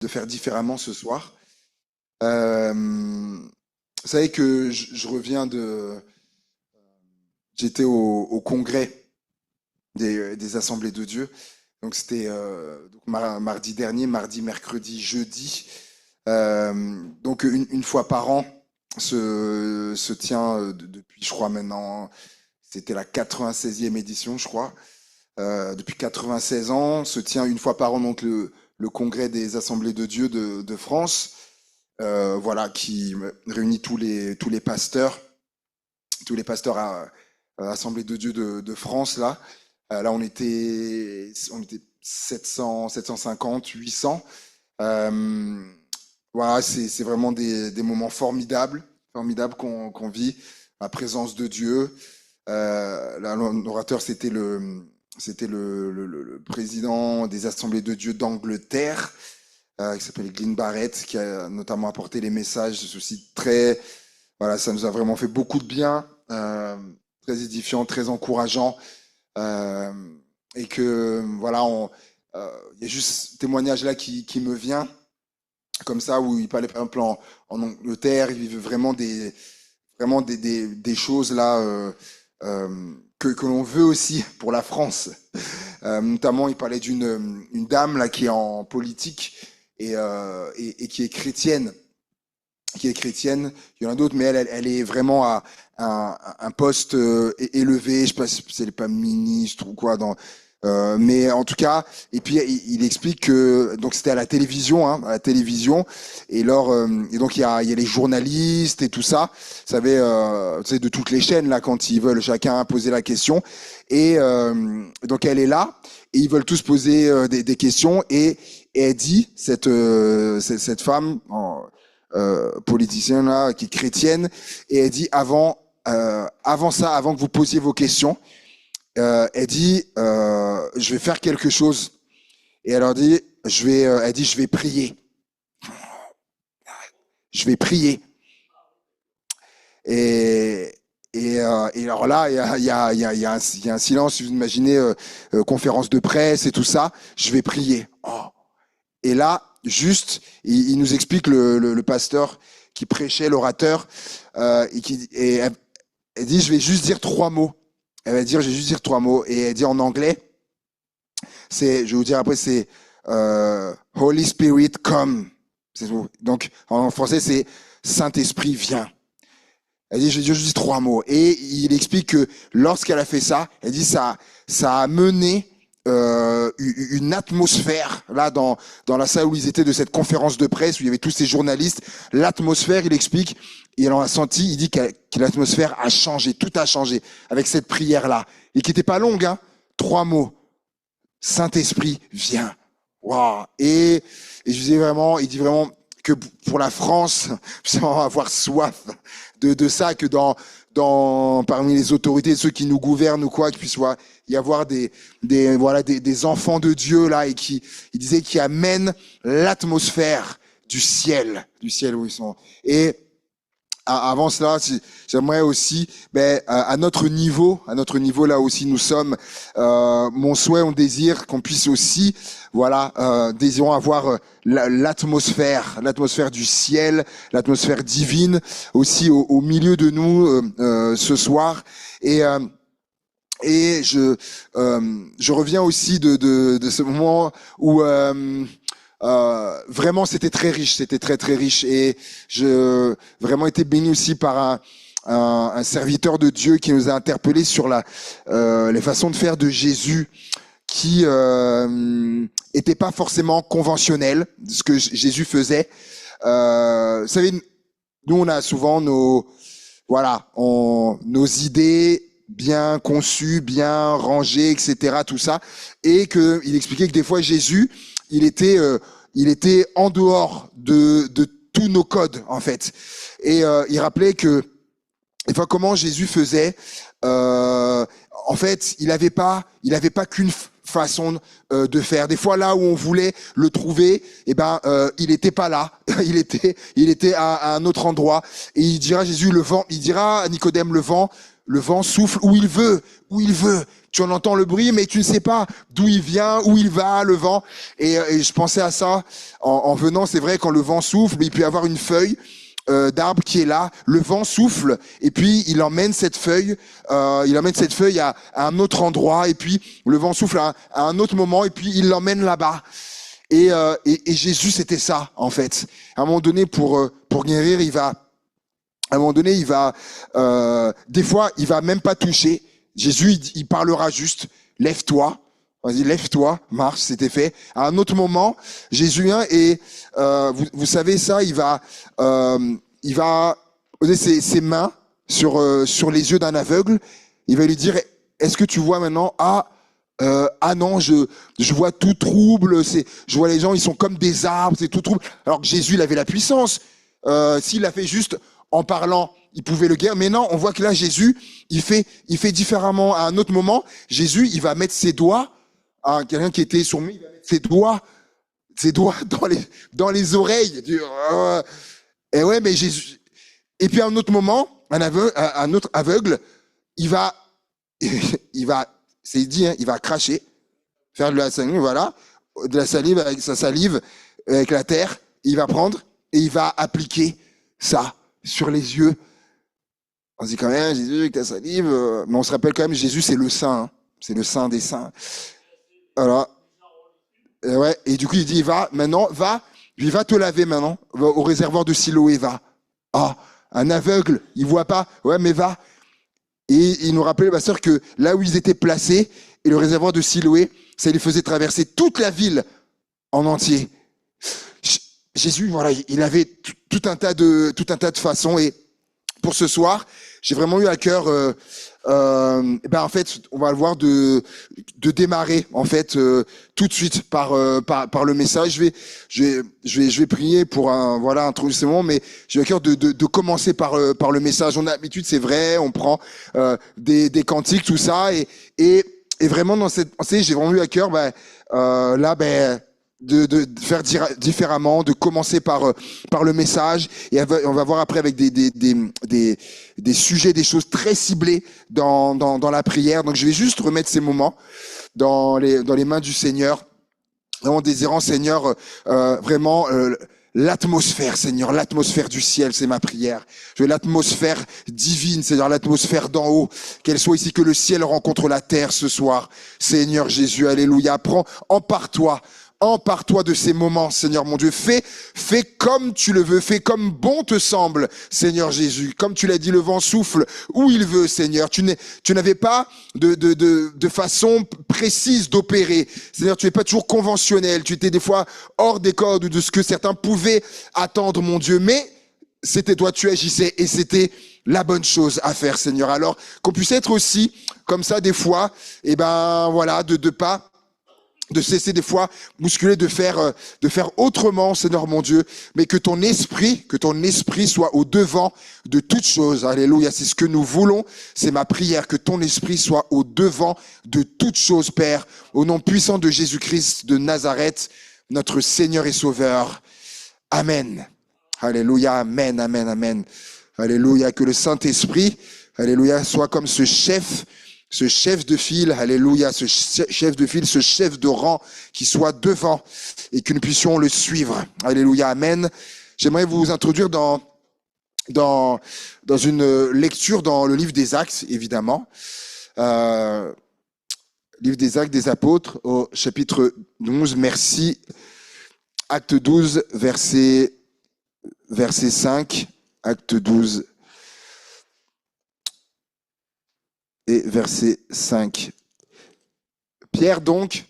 de faire différemment ce soir. Vous savez que je reviens de... J'étais au congrès des Assemblées de Dieu. Donc c'était mardi dernier, mardi, mercredi, jeudi. Donc une fois par an se tient depuis, je crois maintenant, c'était la 96e édition, je crois. Depuis 96 ans, se tient une fois par an donc le congrès des Assemblées de Dieu de France, voilà, qui réunit tous les pasteurs à Assemblée de Dieu de France là. Là on était 700, 750, 800. Voilà, c'est vraiment des moments formidables qu'on vit, la présence de Dieu. Là, l'orateur, c'était le président des Assemblées de Dieu d'Angleterre, qui s'appelle Glyn Barrett, qui a notamment apporté les messages. Ceci voilà, ça nous a vraiment fait beaucoup de bien, très édifiant, très encourageant, euh, et que voilà, il y a juste ce témoignage là qui me vient comme ça, où il parlait par exemple en Angleterre, il vivait vraiment des choses là, que l'on veut aussi pour la France. Notamment, il parlait une dame là qui est en politique et qui est chrétienne. Il y en a d'autres, mais elle est vraiment à un poste élevé. Je sais pas si elle est pas ministre ou quoi mais en tout cas, et puis il explique que donc c'était à la télévision, hein, à la télévision, et donc il y a les journalistes et tout ça, vous savez, de toutes les chaînes là quand ils veulent chacun poser la question, et donc elle est là et ils veulent tous poser des questions, et elle dit cette femme politicienne là qui est chrétienne, et elle dit avant ça, avant que vous posiez vos questions, elle dit je vais faire quelque chose, et elle leur dit elle dit je vais prier, et et alors là il y a un silence. Vous imaginez, conférence de presse et tout ça, je vais prier. Oh. Et là juste il nous explique le pasteur qui prêchait, l'orateur, et elle dit je vais juste dire trois mots. Elle va dire, je vais juste dire trois mots. Et elle dit en anglais, je vais vous dire après, c'est Holy Spirit come. C'est tout. Donc en français, c'est Saint-Esprit viens. Elle dit, je vais juste dire trois mots. Et il explique que lorsqu'elle a fait ça, elle dit ça a mené une atmosphère là dans la salle où ils étaient de cette conférence de presse où il y avait tous ces journalistes. L'atmosphère, il explique, et elle en a senti, il dit que l'atmosphère a changé, tout a changé avec cette prière là, et qui n'était pas longue, hein. Trois mots. Saint-Esprit, viens. Waouh. Et je disais vraiment, il dit vraiment que pour la France, sans avoir soif de ça, que parmi les autorités, ceux qui nous gouvernent ou quoi, qu'il puisse y avoir des enfants de Dieu là, et il disait, qui amènent l'atmosphère du ciel où ils sont. Et avant cela, j'aimerais aussi, à notre niveau là aussi nous sommes, mon souhait, on désire qu'on puisse aussi, voilà, désirons avoir l'atmosphère du ciel, l'atmosphère divine aussi au milieu de nous ce soir. Et je reviens aussi de ce moment où vraiment c'était très riche, c'était très très riche, et je vraiment été béni aussi par un serviteur de Dieu qui nous a interpellés sur les façons de faire de Jésus, qui étaient pas forcément conventionnelles, ce que Jésus faisait. Vous savez, nous on a souvent nos idées bien conçues, bien rangées, etc., tout ça, et que il expliquait que des fois Jésus, il était en dehors de tous nos codes en fait, et il rappelait que des fois comment Jésus faisait. En fait, il avait pas qu'une façon de faire. Des fois, là où on voulait le trouver, il était pas là. il était à un autre endroit. Et il dira Jésus, le vent. Il dira à Nicodème, le vent Le vent souffle où il veut, où il veut. Tu en entends le bruit, mais tu ne sais pas d'où il vient, où il va, le vent. Et je pensais à ça en venant. C'est vrai, quand le vent souffle, il peut y avoir une feuille d'arbre qui est là. Le vent souffle et puis il emmène cette feuille à un autre endroit. Et puis le vent souffle à un autre moment et puis il l'emmène là-bas. Et Jésus, c'était ça en fait. À un moment donné, pour guérir, à un moment donné, des fois, il va même pas toucher. Jésus, il parlera juste, lève-toi. Vas-y, lève-toi, marche, c'était fait. À un autre moment, Jésus vient et vous savez ça, il va poser ses mains sur les yeux d'un aveugle. Il va lui dire, est-ce que tu vois maintenant? Ah non, je vois tout trouble. Je vois les gens, ils sont comme des arbres, c'est tout trouble. Alors que Jésus, il avait la puissance. S'il l'a fait juste en parlant, il pouvait le guérir. Mais non, on voit que là, Jésus, il fait différemment. À un autre moment, Jésus, il va mettre ses doigts, à quelqu'un qui était sourd, il va mettre ses doigts dans les oreilles. Et ouais, mais Jésus. Et puis à un autre moment, un autre aveugle, il va, c'est dit, hein, il va cracher, faire de la salive, voilà, de la salive avec sa salive, avec la terre, il va prendre et il va appliquer ça sur les yeux. On se dit quand même, Jésus, avec ta salive, mais on se rappelle quand même, Jésus, c'est le saint, hein, c'est le saint des saints. Voilà. Et ouais, et du coup, il dit, va te laver maintenant, va au réservoir de Siloé, va. Ah, un aveugle, il voit pas, ouais, mais va. Et il nous rappelait, ma sœur, que là où ils étaient placés, et le réservoir de Siloé, ça les faisait traverser toute la ville en entier. Jésus, voilà, il avait tout un tas de façons. Et pour ce soir, j'ai vraiment eu à cœur, en fait, on va le voir de démarrer en fait tout de suite par le message. Je vais prier pour introduire ce moment, mais j'ai à cœur de commencer par le message. On a l'habitude, c'est vrai, on prend des cantiques, tout ça, et vraiment dans j'ai vraiment eu à cœur, de faire différemment, de commencer par le message, et on va voir après avec des sujets, des choses très ciblées dans la prière. Donc je vais juste remettre ces moments dans les mains du Seigneur, vraiment désirant, Seigneur, vraiment l'atmosphère, Seigneur, l'atmosphère du ciel, c'est ma prière. Je veux l'atmosphère divine, Seigneur, l'atmosphère d'en haut, qu'elle soit ici, que le ciel rencontre la terre ce soir. Seigneur Jésus, alléluia, empare-toi de ces moments, Seigneur mon Dieu. Fais comme tu le veux, fais comme bon te semble, Seigneur Jésus. Comme tu l'as dit, le vent souffle où il veut, Seigneur. Tu n'avais pas de façon précise d'opérer. Seigneur, tu n'es pas toujours conventionnel. Tu étais des fois hors des codes de ce que certains pouvaient attendre, mon Dieu. Mais c'était toi, tu agissais, et c'était la bonne chose à faire, Seigneur. Alors, qu'on puisse être aussi comme ça des fois, de cesser des fois bousculer, de faire autrement, Seigneur mon Dieu, mais que ton esprit soit au devant de toutes choses. Alléluia, c'est ce que nous voulons, c'est ma prière, que ton esprit soit au devant de toutes choses, Père, au nom puissant de Jésus-Christ de Nazareth, notre Seigneur et Sauveur. Amen. Alléluia, amen, amen, amen. Alléluia, que le Saint-Esprit, alléluia, soit comme ce chef de file, alléluia, ce chef de file, ce chef de rang qui soit devant et que nous puissions le suivre. Alléluia, amen. J'aimerais vous introduire dans une lecture dans le livre des Actes, évidemment. Livre des Actes des Apôtres au chapitre 12, merci. Acte 12, verset 5. Acte 12. Et verset 5. Pierre, donc,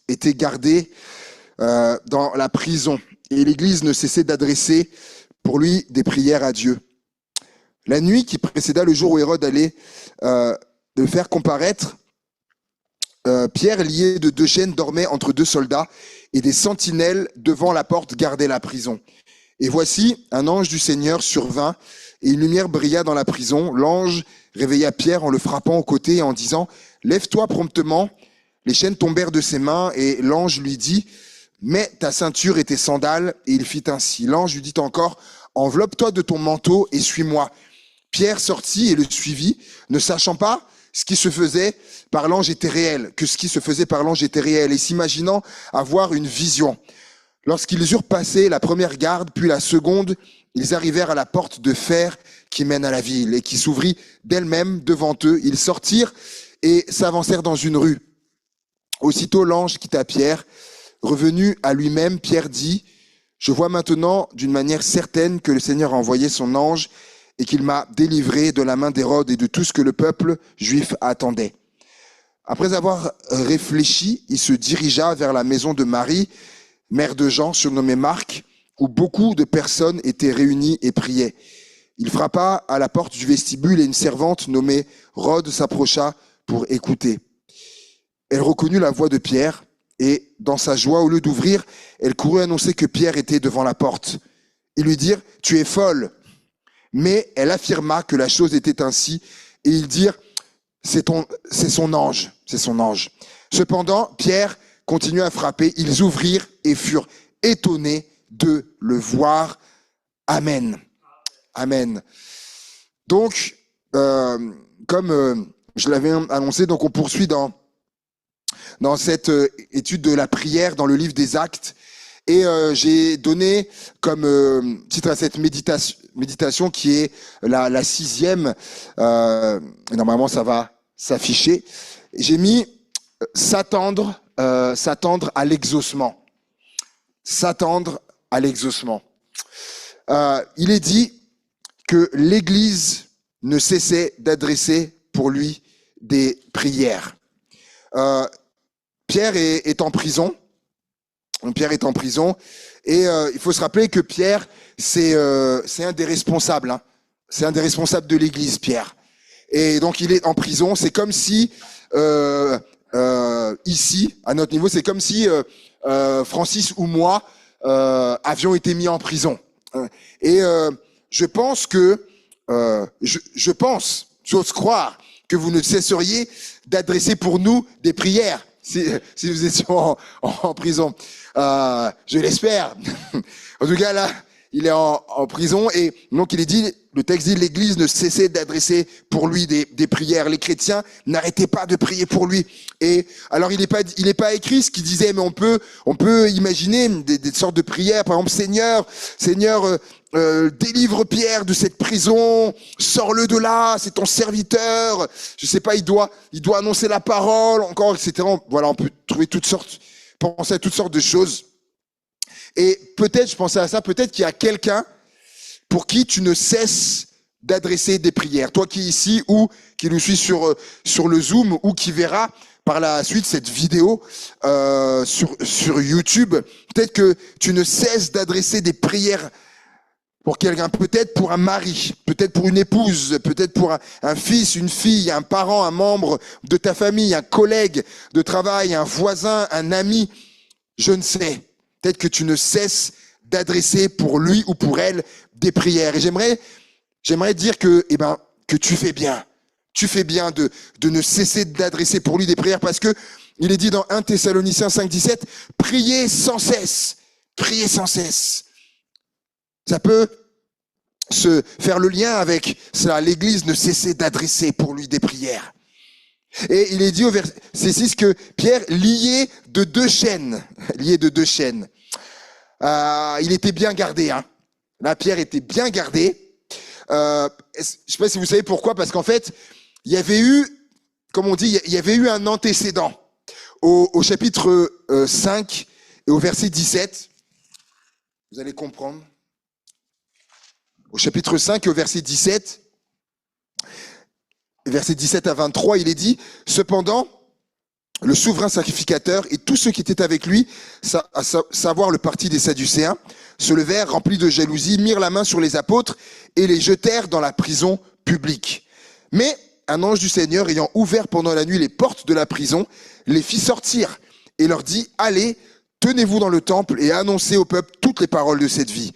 était gardé dans la prison, et l'Église ne cessait d'adresser pour lui des prières à Dieu. La nuit qui précéda le jour où Hérode allait le faire comparaître, Pierre, lié de 2 chaînes, dormait entre 2 soldats, et des sentinelles devant la porte gardaient la prison. Et voici, un ange du Seigneur survint, et une lumière brilla dans la prison. L'ange réveilla Pierre en le frappant au côté et en disant « Lève-toi promptement ». Les chaînes tombèrent de ses mains et l'ange lui dit « Mets ta ceinture et tes sandales ». Et il fit ainsi. L'ange lui dit encore « Enveloppe-toi de ton manteau et suis-moi ». Pierre sortit et le suivit, ne sachant pas ce qui se faisait par l'ange était réel, que ce qui se faisait par l'ange était réel, et s'imaginant avoir une vision. Lorsqu'ils eurent passé la première garde, puis la seconde, ils arrivèrent à la porte de fer qui mène à la ville et qui s'ouvrit d'elle-même devant eux. Ils sortirent et s'avancèrent dans une rue. Aussitôt l'ange quitta Pierre. Revenu à lui-même, Pierre dit, « Je vois maintenant d'une manière certaine que le Seigneur a envoyé son ange et qu'il m'a délivré de la main d'Hérode et de tout ce que le peuple juif attendait. » Après avoir réfléchi, il se dirigea vers la maison de Marie, mère de Jean, surnommée Marc, où beaucoup de personnes étaient réunies et priaient. Il frappa à la porte du vestibule et une servante nommée Rhode s'approcha pour écouter. Elle reconnut la voix de Pierre et, dans sa joie, au lieu d'ouvrir, elle courut annoncer que Pierre était devant la porte. Ils lui dirent « Tu es folle !» Mais elle affirma que la chose était ainsi et ils dirent « C'est son ange, c'est son ange. » Cependant, Pierre continua à frapper. Ils ouvrirent et furent étonnés de le voir. Amen. Amen. Donc, comme je l'avais annoncé, donc on poursuit dans cette étude de la prière dans le livre des Actes. Et j'ai donné comme titre à cette méditation qui est la sixième. Normalement, ça va s'afficher. J'ai mis s'attendre à l'exaucement. S'attendre à l'exaucement. Il est dit que l'Église ne cessait d'adresser pour lui des prières. Pierre est en prison. Pierre est en prison et il faut se rappeler que Pierre, c'est un des responsables. Hein. C'est un des responsables de l'Église, Pierre. Et donc il est en prison. C'est comme si ici, à notre niveau, c'est comme si Francis ou moi avions été mis en prison. Et je pense que je pense, j'ose croire, que vous ne cesseriez d'adresser pour nous des prières si vous étiez en prison. Je l'espère. En tout cas, là, il est en prison et donc il est dit, le texte dit, l'Église ne cessait d'adresser pour lui des prières. Les chrétiens n'arrêtaient pas de prier pour lui. Et alors, il est pas écrit ce qu'il disait, mais on peut imaginer des sortes de prières. Par exemple, Seigneur, délivre Pierre de cette prison, sors-le de là, c'est ton serviteur. Je sais pas, il doit annoncer la parole, encore, etc. Voilà, on peut trouver penser à toutes sortes de choses. Et peut-être, je pensais à ça, peut-être qu'il y a quelqu'un pour qui tu ne cesses d'adresser des prières. Toi qui es ici ou qui nous suit sur le Zoom ou qui verra par la suite cette vidéo sur YouTube, peut-être que tu ne cesses d'adresser des prières pour quelqu'un, peut-être pour un mari, peut-être pour une épouse, peut-être pour un fils, une fille, un parent, un membre de ta famille, un collègue de travail, un voisin, un ami, je ne sais. Peut-être que tu ne cesses d'adresser pour lui ou pour elle des prières. Et j'aimerais dire que tu fais bien. Tu fais bien de ne cesser d'adresser pour lui des prières parce que il est dit dans 1 Thessaloniciens 5,17, priez sans cesse. Priez sans cesse. Ça peut se faire le lien avec ça. L'Église ne cessait d'adresser pour lui des prières. Et il est dit au verset 6 que Pierre, lié de deux chaînes. Il était bien gardé. Hein. Là, Pierre était bien gardé. Je ne sais pas si vous savez pourquoi, parce qu'en fait, il y avait eu, comme on dit, il y avait eu un antécédent. Au chapitre 5 et au verset 17, vous allez comprendre. Au chapitre 5 et au verset 17, verset 17 à 23, il est dit, cependant, le souverain sacrificateur et tous ceux qui étaient avec lui, à savoir le parti des Sadducéens, se levèrent remplis de jalousie, mirent la main sur les apôtres et les jetèrent dans la prison publique. Mais un ange du Seigneur, ayant ouvert pendant la nuit les portes de la prison, les fit sortir et leur dit, allez, tenez-vous dans le temple et annoncez au peuple toutes les paroles de cette vie.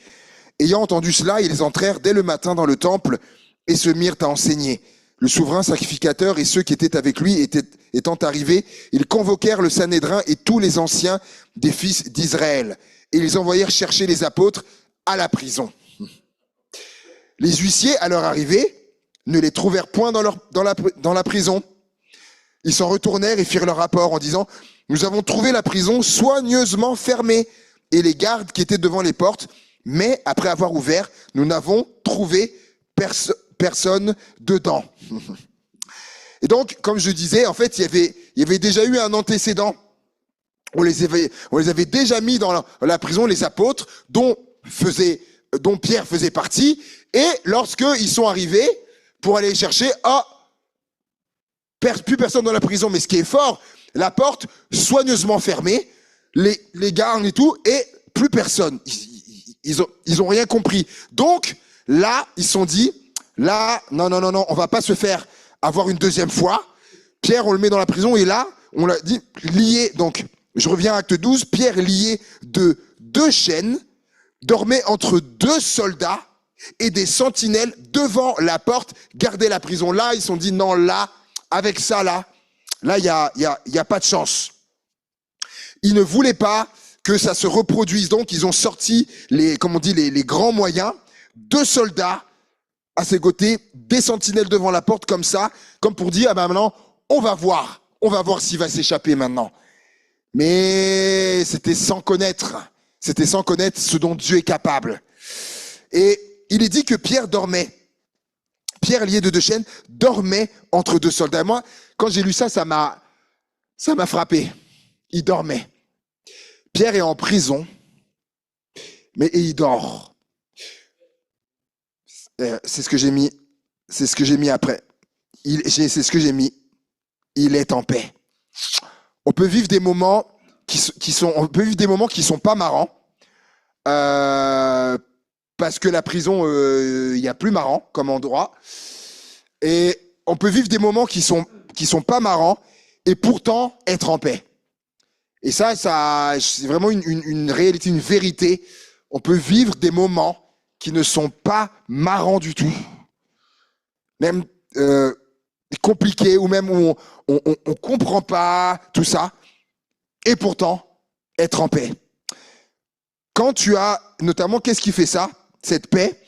Ayant entendu cela, ils entrèrent dès le matin dans le temple et se mirent à enseigner. Le souverain sacrificateur et ceux qui étaient avec lui étant arrivés, ils convoquèrent le Sanhédrin et tous les anciens des fils d'Israël. Et ils envoyèrent chercher les apôtres à la prison. Les huissiers, à leur arrivée, ne les trouvèrent point dans la prison. Ils s'en retournèrent et firent leur rapport en disant, nous avons trouvé la prison soigneusement fermée et les gardes qui étaient devant les portes, mais après avoir ouvert, nous n'avons trouvé personne dedans. Et donc, comme je disais, en fait, il y avait déjà eu un antécédent. On les avait déjà mis dans la prison, les apôtres, dont Pierre faisait partie. Et lorsqu'ils sont arrivés pour aller chercher, plus personne dans la prison. Mais ce qui est fort, la porte soigneusement fermée, les gardes et tout, et plus personne. Ils ont rien compris. Donc, là, ils se sont dit, là, non, on va pas se faire avoir une deuxième fois. Pierre, on le met dans la prison, et là, on l'a dit, lié. Donc, je reviens à Acte 12, Pierre lié de 2 chaînes, dormait entre 2 soldats et des sentinelles devant la porte, gardaient la prison. Là, ils se sont dit, non, là, avec ça, là, il y a pas de chance. Ils ne voulaient pas que ça se reproduise. Donc, ils ont sorti les grands moyens. 2 soldats à ses côtés, des sentinelles devant la porte comme ça, comme pour dire, maintenant, on va voir s'il va s'échapper maintenant. Mais c'était sans connaître ce dont Dieu est capable. Et il est dit que Pierre dormait. Pierre, lié de 2 chaînes, dormait entre 2 soldats. Moi, quand j'ai lu ça, ça m'a frappé. Il dormait. Pierre est en prison, et il dort. C'est ce que j'ai mis. C'est ce que j'ai mis après. C'est ce que j'ai mis. Il est en paix. On peut vivre des moments qui sont pas marrants, parce que la prison, il y a plus marrant comme endroit. Et on peut vivre des moments qui sont pas marrants et pourtant être en paix. Et ça c'est vraiment une réalité, une vérité. On peut vivre des moments qui ne sont pas marrants du tout, même compliqués, ou même où on comprend pas tout ça, et pourtant être en paix. Quand tu as, notamment, qu'est-ce qui fait ça, cette paix?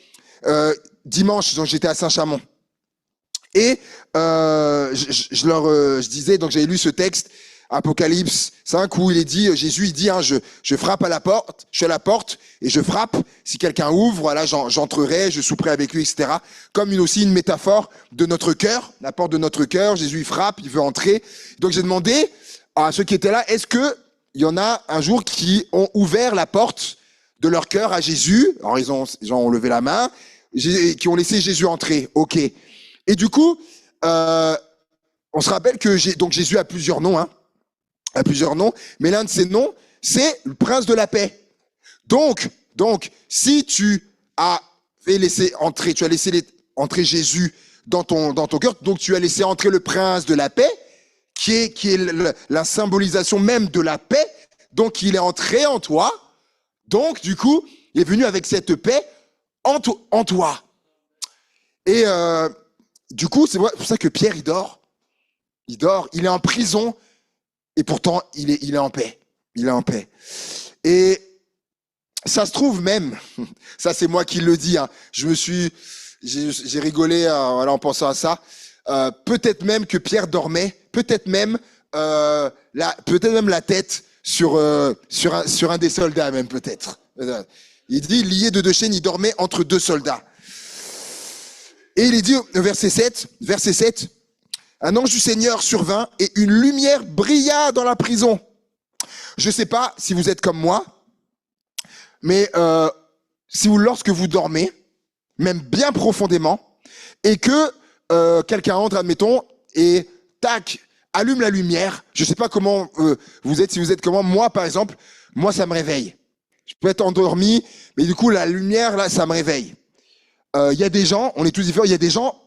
Dimanche, donc j'étais à Saint-Chamond. Et je disais, donc j'avais lu ce texte, Apocalypse 5, où Jésus il dit, je frappe à la porte, je suis à la porte et je frappe. Si quelqu'un ouvre, voilà, j'entrerai, je souperai avec lui, etc. Comme aussi une métaphore de notre cœur, la porte de notre cœur. Jésus il frappe, il veut entrer. Donc j'ai demandé à ceux qui étaient là, est-ce que il y en a un jour qui ont ouvert la porte de leur cœur à Jésus? Alors ils ont levé la main, qui ont laissé Jésus entrer. Ok. Et du coup, on se rappelle que donc Jésus a plusieurs noms, mais l'un de ces noms, c'est le prince de la paix. Donc, si tu as laissé entrer Jésus dans ton cœur, donc tu as laissé entrer le prince de la paix, qui est la symbolisation même de la paix. Donc il est entré en toi. Donc du coup, il est venu avec cette paix en toi. Et du coup, c'est pour ça que Pierre, il dort, il est en prison, et pourtant, il est en paix. Il est en paix. Et ça se trouve même, ça c'est moi qui le dis, hein, j'ai rigolé en pensant à ça, peut-être même que Pierre dormait, peut-être même la tête sur un des soldats même, peut-être. Il dit, lié de 2 chaînes, il dormait entre 2 soldats. Et il est dit, verset 7, un ange du Seigneur survint et une lumière brilla dans la prison. Je ne sais pas si vous êtes comme moi, mais lorsque vous dormez, même bien profondément, et que quelqu'un entre, admettons, et tac, allume la lumière. Je ne sais pas comment vous êtes, si vous êtes comment. Moi, par exemple, ça me réveille. Je peux être endormi, mais du coup, la lumière, là, ça me réveille. Il y a des gens, on est tous différents, il y a des gens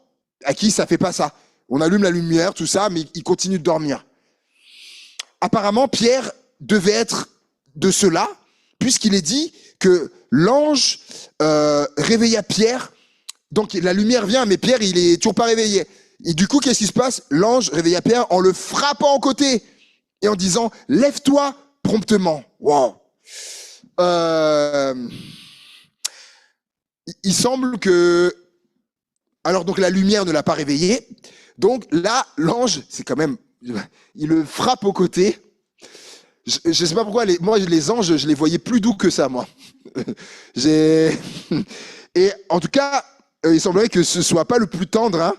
à qui ça fait pas ça. On allume la lumière, tout ça, mais ils continuent de dormir. Apparemment, Pierre devait être de ceux-là, puisqu'il est dit que l'ange réveilla Pierre. Donc la lumière vient, mais Pierre, il est toujours pas réveillé. Et du coup, qu'est-ce qui se passe? L'ange réveilla Pierre en le frappant au côté et en disant, lève-toi promptement. Wow. Il semble que Alors donc la lumière ne l'a pas réveillé. Donc là, l'ange, c'est quand même, il le frappe au côté. Je sais pas pourquoi, moi les anges, je les voyais plus doux que ça, moi. J'ai Et en tout cas, il semblerait que ce soit pas le plus tendre, hein,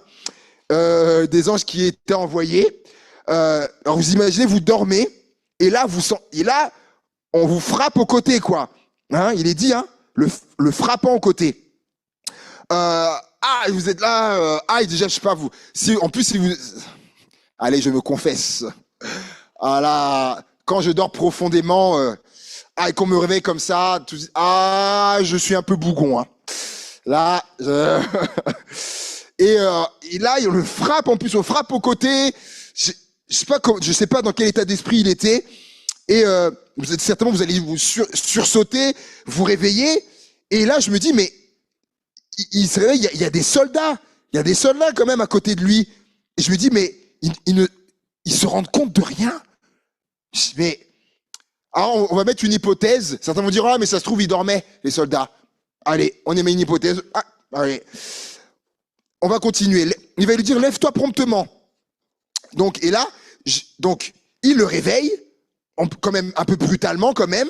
des anges qui étaient envoyés. Alors vous imaginez, vous dormez et là on vous frappe au côté, quoi. Hein, il est dit, hein, le frappant au côté. Vous êtes là. Déjà, je sais pas vous. Si vous. Allez, je me confesse. Ah là, quand je dors profondément, et qu'on me réveille comme ça, je suis un peu bougon. Hein. Là, et là, on le frappe. En plus, on frappe au côté. Je sais pas dans quel état d'esprit il était. Et certainement, vous allez vous sursauter, vous réveiller. Et là, je me dis, mais il se réveille, il y a des soldats. Il y a des soldats quand même à côté de lui. Et je me dis, mais ils se rendent compte de rien. Mais alors on va mettre une hypothèse. Certains vont dire, mais ça se trouve, ils dormaient, les soldats. Allez, on émet une hypothèse. Allez. On va continuer. Il va lui dire, lève-toi promptement. Donc, et là, il le réveille, quand même un peu brutalement quand même.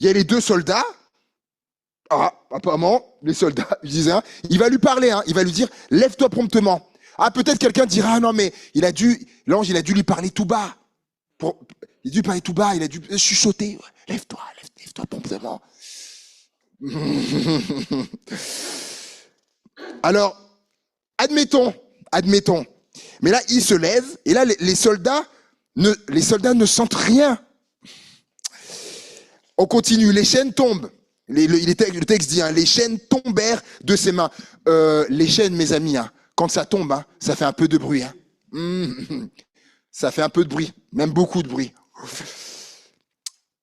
Il y a les deux soldats. Apparemment, les soldats, je disais, hein, il va lui parler, hein, il va lui dire, lève-toi promptement. Peut-être quelqu'un dira, non, mais l'ange, il a dû lui parler tout bas. Il a dû parler tout bas, il a dû chuchoter. Lève-toi promptement. Alors, admettons. Mais là, il se lève, et là, les soldats ne sentent rien. On continue, les chaînes tombent. Le texte dit, hein, les chaînes tombèrent de ses mains. Les chaînes, mes amis, hein, quand ça tombe, hein, ça fait un peu de bruit. Hein. Ça fait un peu de bruit, même beaucoup de bruit.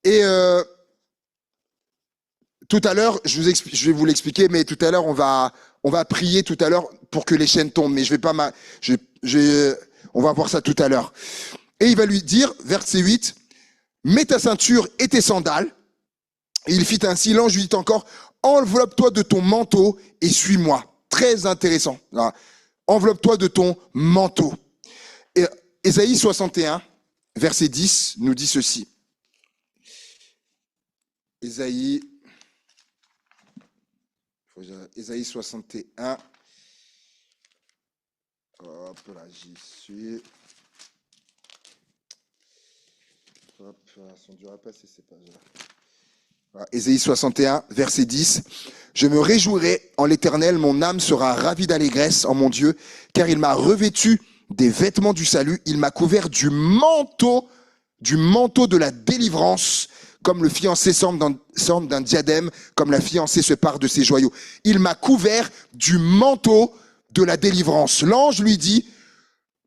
Et tout à l'heure, je vais vous l'expliquer, mais tout à l'heure, on va prier tout à l'heure pour que les chaînes tombent. Mais je vais pas on va voir ça tout à l'heure. Et il va lui dire, verset 8, mets ta ceinture et tes sandales. Et il fit ainsi, l'ange lui dit encore, enveloppe-toi de ton manteau et suis-moi. Très intéressant. Là. Enveloppe-toi de ton manteau. Et Ésaïe 61, verset 10, nous dit ceci. Ésaïe 61. Hop là, j'y suis. Hop, sont durs à passer ces pages-là. Voilà, Ésaïe 61, verset 10. Je me réjouirai en l'Éternel, mon âme sera ravie d'allégresse en mon Dieu, car il m'a revêtu des vêtements du salut, il m'a couvert du manteau de la délivrance, comme le fiancé semble d'un diadème, comme la fiancée se pare de ses joyaux. Il m'a couvert du manteau de la délivrance. L'ange lui dit,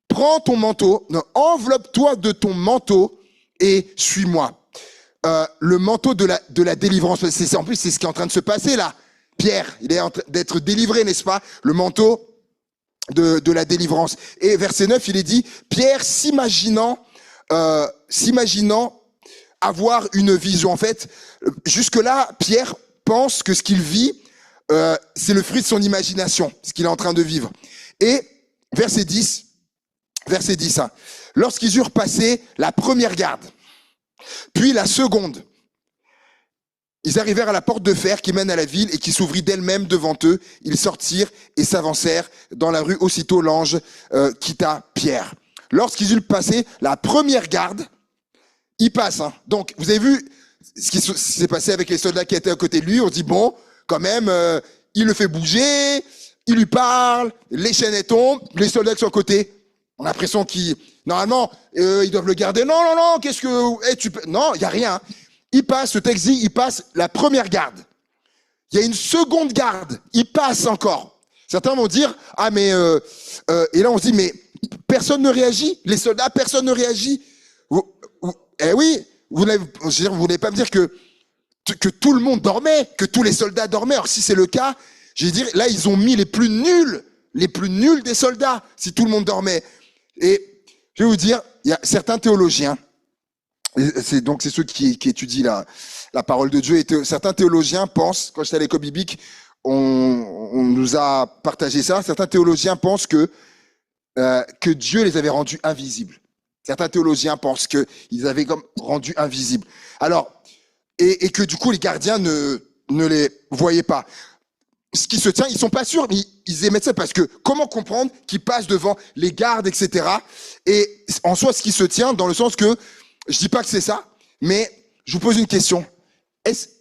prends ton manteau, enveloppe-toi de ton manteau et suis-moi. Le manteau de la délivrance, en plus c'est ce qui est en train de se passer là. Pierre, il est en train d'être délivré, n'est-ce pas? Le manteau de la délivrance. Et verset 9, il est dit, Pierre s'imaginant avoir une vision. En fait, jusque-là, Pierre pense que ce qu'il vit, c'est le fruit de son imagination, ce qu'il est en train de vivre. Et verset 10, hein, lorsqu'ils eurent passé la première garde, puis la seconde, ils arrivèrent à la porte de fer qui mène à la ville et qui s'ouvrit d'elle-même devant eux. Ils sortirent et s'avancèrent dans la rue. Aussitôt l'ange quitta Pierre. Lorsqu'ils eurent passé la première garde, il passe. Hein. Donc, vous avez vu ce qui s'est passé avec les soldats qui étaient à côté de lui. On se dit, bon, quand même, il le fait bouger, il lui parle, les chaînes tombent, les soldats qui sont à côté. On a l'impression normalement, ils doivent le garder. Non, qu'est-ce que... Non, il n'y a rien. Il passe, ce texte dit, il passe la première garde. Il y a une seconde garde. Il passe encore. Certains vont dire, et là on se dit, mais personne ne réagit. Les soldats, personne ne réagit. Oui, vous n'allez pas me dire que tout le monde dormait, que tous les soldats dormaient. Alors si c'est le cas, je vais dire, là ils ont mis les plus nuls des soldats, si tout le monde dormait. Et je vais vous dire, il y a certains théologiens, c'est ceux qui étudient la parole de Dieu, et certains théologiens pensent, quand j'étais à l'école biblique, on nous a partagé ça. Certains théologiens pensent que Dieu les avait rendus invisibles. Certains théologiens pensent qu'ils avaient comme rendus invisibles. Alors, et que du coup, les gardiens ne les voyaient pas. Ce qui se tient, ils sont pas sûrs, mais ils émettent ça parce que comment comprendre qu'ils passent devant les gardes, etc. Et en soi, ce qui se tient, dans le sens que, je dis pas que c'est ça, mais je vous pose une question.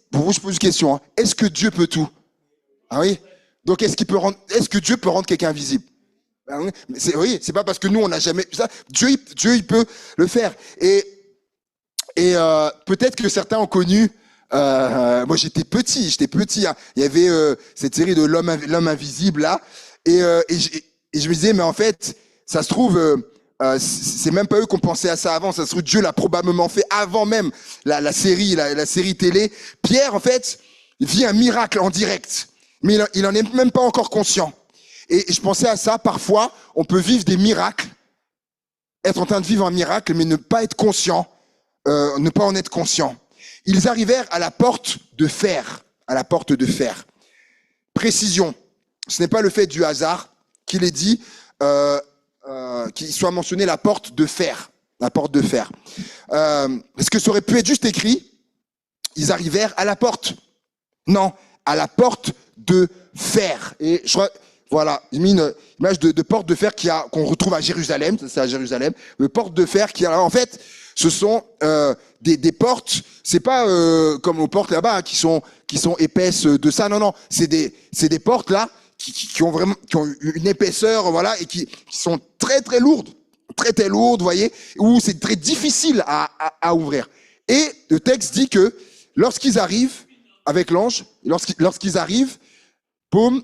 Pour vous, je pose une question. Hein. Est-ce que Dieu peut tout? Ah oui. Donc, est-ce que Dieu peut rendre quelqu'un invisible? Ah oui. Mais c'est pas parce que nous, on n'a jamais ça. Dieu, il peut le faire. Et peut-être que certains ont connu. Moi, j'étais petit. Hein. Il y avait cette série de l'homme invisible là, et je me disais, mais en fait, ça se trouve, c'est même pas eux qui ont pensé à ça avant. Ça se trouve, Dieu l'a probablement fait avant même la série télé. Pierre, en fait, vit un miracle en direct, mais il en est même pas encore conscient. Et je pensais à ça. Parfois, on peut vivre des miracles, être en train de vivre un miracle, mais ne pas être conscient, ne pas en être conscient. Ils arrivèrent à la porte de fer. À la porte de fer. Précision. Ce n'est pas le fait du hasard qu'il est dit, qu'il soit mentionné la porte de fer. La porte de fer. Est-ce que ça aurait pu être juste écrit, ils arrivèrent à la porte? Non, à la porte de fer. Et je crois, voilà, j'ai mis une image de porte de fer qu'on retrouve à Jérusalem. C'est à Jérusalem. Le porte de fer en fait, ce sont des portes. C'est pas comme aux portes là-bas hein, qui sont épaisses de ça. Non, c'est des portes là qui ont une épaisseur, voilà, et qui sont très très lourdes, vous voyez, où c'est très difficile à ouvrir. Et le texte dit que lorsqu'ils arrivent avec l'ange, lorsqu'ils arrivent, boum,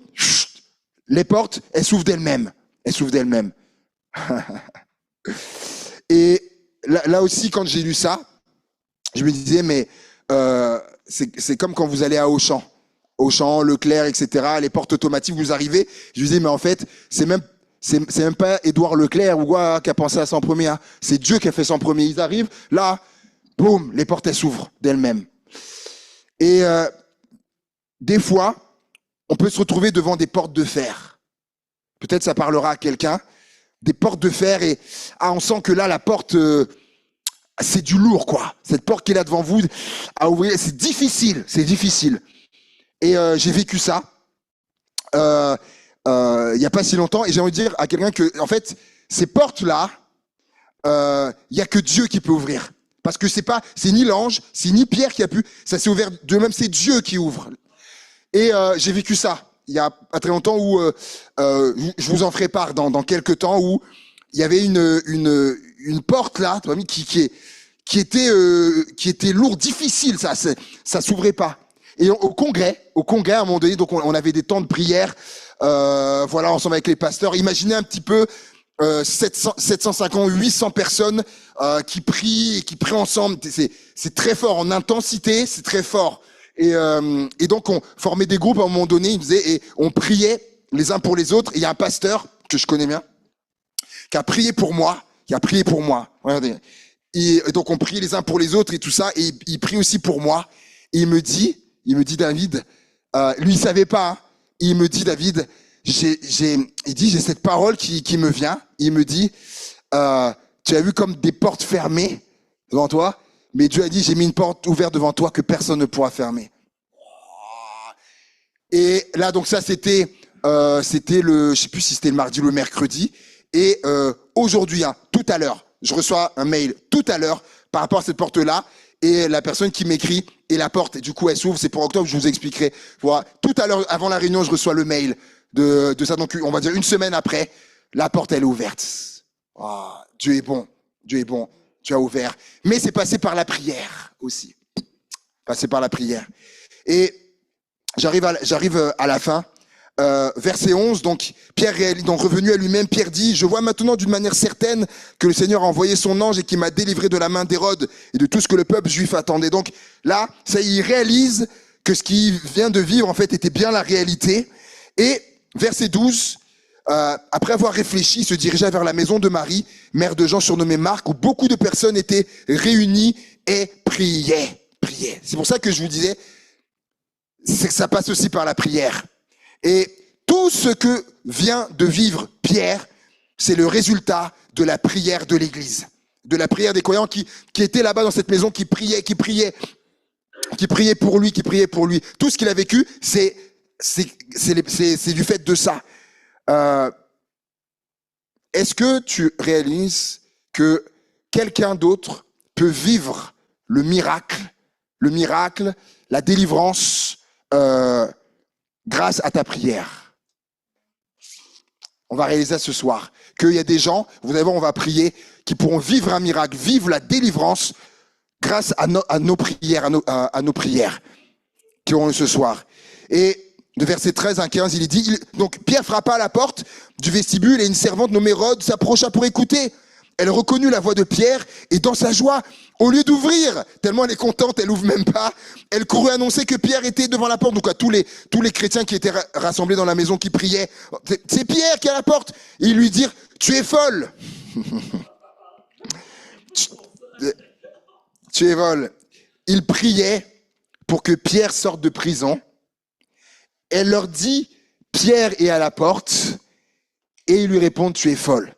les portes, elles s'ouvrent d'elles-mêmes. Et là aussi, quand j'ai lu ça, je me disais, mais c'est comme quand vous allez à Auchan, Leclerc, etc., les portes automatiques, vous arrivez, je me disais, mais en fait, c'est même pas Édouard Leclerc ou quoi qui a pensé à ça en premier, hein. C'est Dieu qui a fait ça en premier. Ils arrivent, là, boum, les portes, elles s'ouvrent d'elles-mêmes. Et des fois, on peut se retrouver devant des portes de fer. Peut-être ça parlera à quelqu'un. Des portes de fer et on sent que là, la porte, c'est du lourd, quoi. Cette porte qui est là devant vous, à ouvrir, c'est difficile. Et j'ai vécu ça il y a pas si longtemps. Et j'ai envie de dire à quelqu'un que, en fait, ces portes-là, il y a que Dieu qui peut ouvrir. Parce que c'est ni l'ange, c'est ni Pierre qui a pu. Ça s'est ouvert d'eux-mêmes, c'est Dieu qui ouvre. Et j'ai vécu ça il y a pas très longtemps où je vous en ferai part dans quelques temps où il y avait une porte là qui était lourde, difficile, ça s'ouvrait pas. Et au congrès à un moment donné, donc on avait des temps de prière, voilà, ensemble avec les pasteurs. Imaginez un petit peu 750, 800 personnes qui prient ensemble. C'est très fort en intensité, c'est très fort. Et donc on formait des groupes à un moment donné, et on priait les uns pour les autres. Et il y a un pasteur que je connais bien qui a prié pour moi. Regardez. Et donc on priait les uns pour les autres et tout ça. Et il prie aussi pour moi. Et il me dit David, lui il savait pas. Hein, il me dit David, j'ai cette parole qui me vient. Il me dit, tu as vu comme des portes fermées devant toi. Mais Dieu a dit, j'ai mis une porte ouverte devant toi que personne ne pourra fermer. Et là, donc ça, c'était je sais plus si c'était le mardi ou le mercredi. Et aujourd'hui, hein, tout à l'heure, je reçois un mail tout à l'heure par rapport à cette porte-là. Et la personne qui m'écrit, et la porte, du coup, elle s'ouvre. C'est pour octobre, je vous expliquerai. Voilà. Tout à l'heure, avant la réunion, je reçois le mail de ça. Donc, on va dire une semaine après, la porte, elle est ouverte. Oh, Dieu est bon. Tu as ouvert. Mais c'est passé par la prière aussi. Et j'arrive à la fin. Verset 11, donc Pierre réalise, donc revenu à lui-même, Pierre dit, je vois maintenant d'une manière certaine que le Seigneur a envoyé son ange et qu'il m'a délivré de la main d'Hérode et de tout ce que le peuple juif attendait. Donc là, ça il réalise que ce qu'il vient de vivre en fait était bien la réalité. Et verset 12, après avoir réfléchi, il se dirigea vers la maison de Marie, mère de Jean surnommé Marc, où beaucoup de personnes étaient réunies et priaient. C'est pour ça que je vous disais, c'est que ça passe aussi par la prière. Et tout ce que vient de vivre Pierre, c'est le résultat de la prière de l'Église, de la prière des croyants qui étaient là-bas dans cette maison, qui priaient pour lui, qui priaient pour lui. Tout ce qu'il a vécu, c'est du fait de ça. Est-ce que tu réalises que quelqu'un d'autre peut vivre le miracle, la délivrance, grâce à ta prière? On va réaliser ça ce soir, qu'il y a des gens, vous allez voir, on va prier, qui pourront vivre un miracle, vivre la délivrance grâce à nos prières, à nos prières qui auront eu ce soir. Et de verset 13 à 15, il est dit, donc Pierre frappa à la porte du vestibule et une servante nommée Rhode s'approcha pour écouter. Elle reconnut la voix de Pierre et dans sa joie, au lieu d'ouvrir, tellement elle est contente, elle ouvre même pas, elle courut annoncer que Pierre était devant la porte. Donc à tous les chrétiens qui étaient rassemblés dans la maison qui priaient, c'est Pierre qui est à la porte. Et ils lui dirent, tu es folle. Tu es folle. Ils priaient pour que Pierre sorte de prison. Elle leur dit, Pierre est à la porte, et ils lui répondent, tu es folle.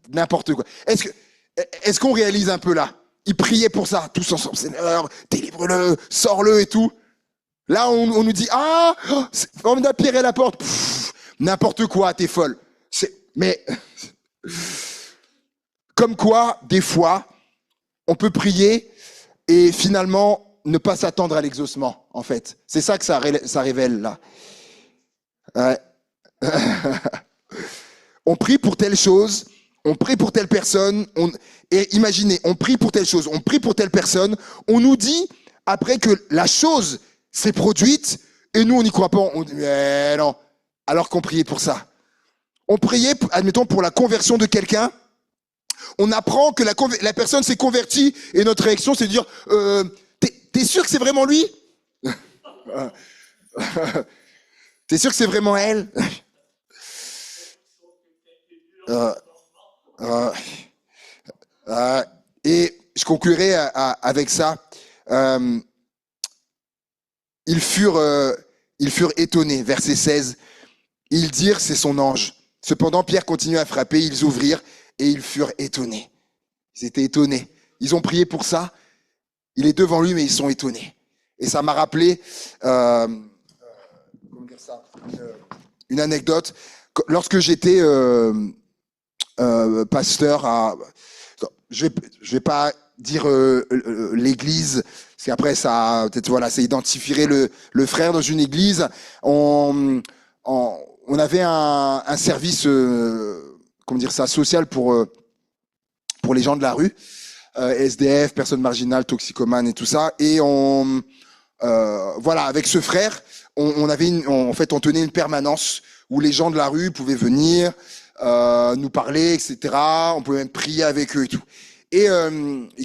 N'importe quoi. Est-ce qu'on réalise un peu là? Ils priaient pour ça, tous ensemble, Seigneur, délivre-le, sors-le et tout. Là, on nous dit, c'est formidable, Pierre est à la porte. N'importe quoi, t'es folle. Mais, comme quoi, des fois, on peut prier et finalement ne pas s'attendre à l'exaucement, en fait. C'est ça que ça révèle, là. On prie pour telle chose, on prie pour telle personne, et imaginez, on prie pour telle chose, on prie pour telle personne, on nous dit, après que la chose s'est produite, et nous on n'y croit pas, on dit, mais non, alors qu'on priait pour ça. On priait, admettons, pour la conversion de quelqu'un, on apprend que la personne s'est convertie, et notre réaction c'est de dire, t'es sûr que c'est vraiment lui? T'es sûr que c'est vraiment elle? Et je conclurai avec ça. Ils furent étonnés. Verset 16. Ils dirent, c'est son ange. Cependant, Pierre continuait à frapper. Ils ouvrirent et ils furent étonnés. Ils étaient étonnés. Ils ont prié pour ça. Il est devant lui, mais ils sont étonnés. Et ça m'a rappelé une anecdote. Lorsque j'étais pasteur je vais pas dire l'église, parce qu'après ça peut-être voilà, ça identifierait le frère dans une église. On avait un service comment dire ça, social pour les gens de la rue, SDF, personnes marginales, toxicomanes et tout ça. Et voilà, avec ce frère, on avait en fait on tenait une permanence où les gens de la rue pouvaient venir nous parler, etc. On pouvait même prier avec eux et tout. Et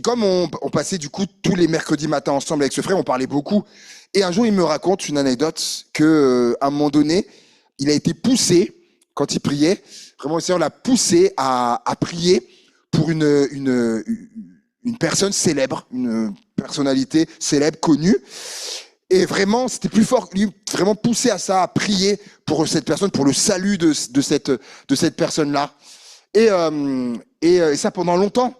comme on passait du coup tous les mercredis matins ensemble avec ce frère, on parlait beaucoup. Et un jour, il me raconte une anecdote que à un moment donné, il a été poussé quand il priait. Vraiment, le Seigneur l'a poussé à prier pour une personne célèbre, une personnalité célèbre, connue. Et vraiment, c'était plus fort, lui, vraiment poussé à ça, à prier pour cette personne, pour le salut de cette personne-là. Et ça pendant longtemps.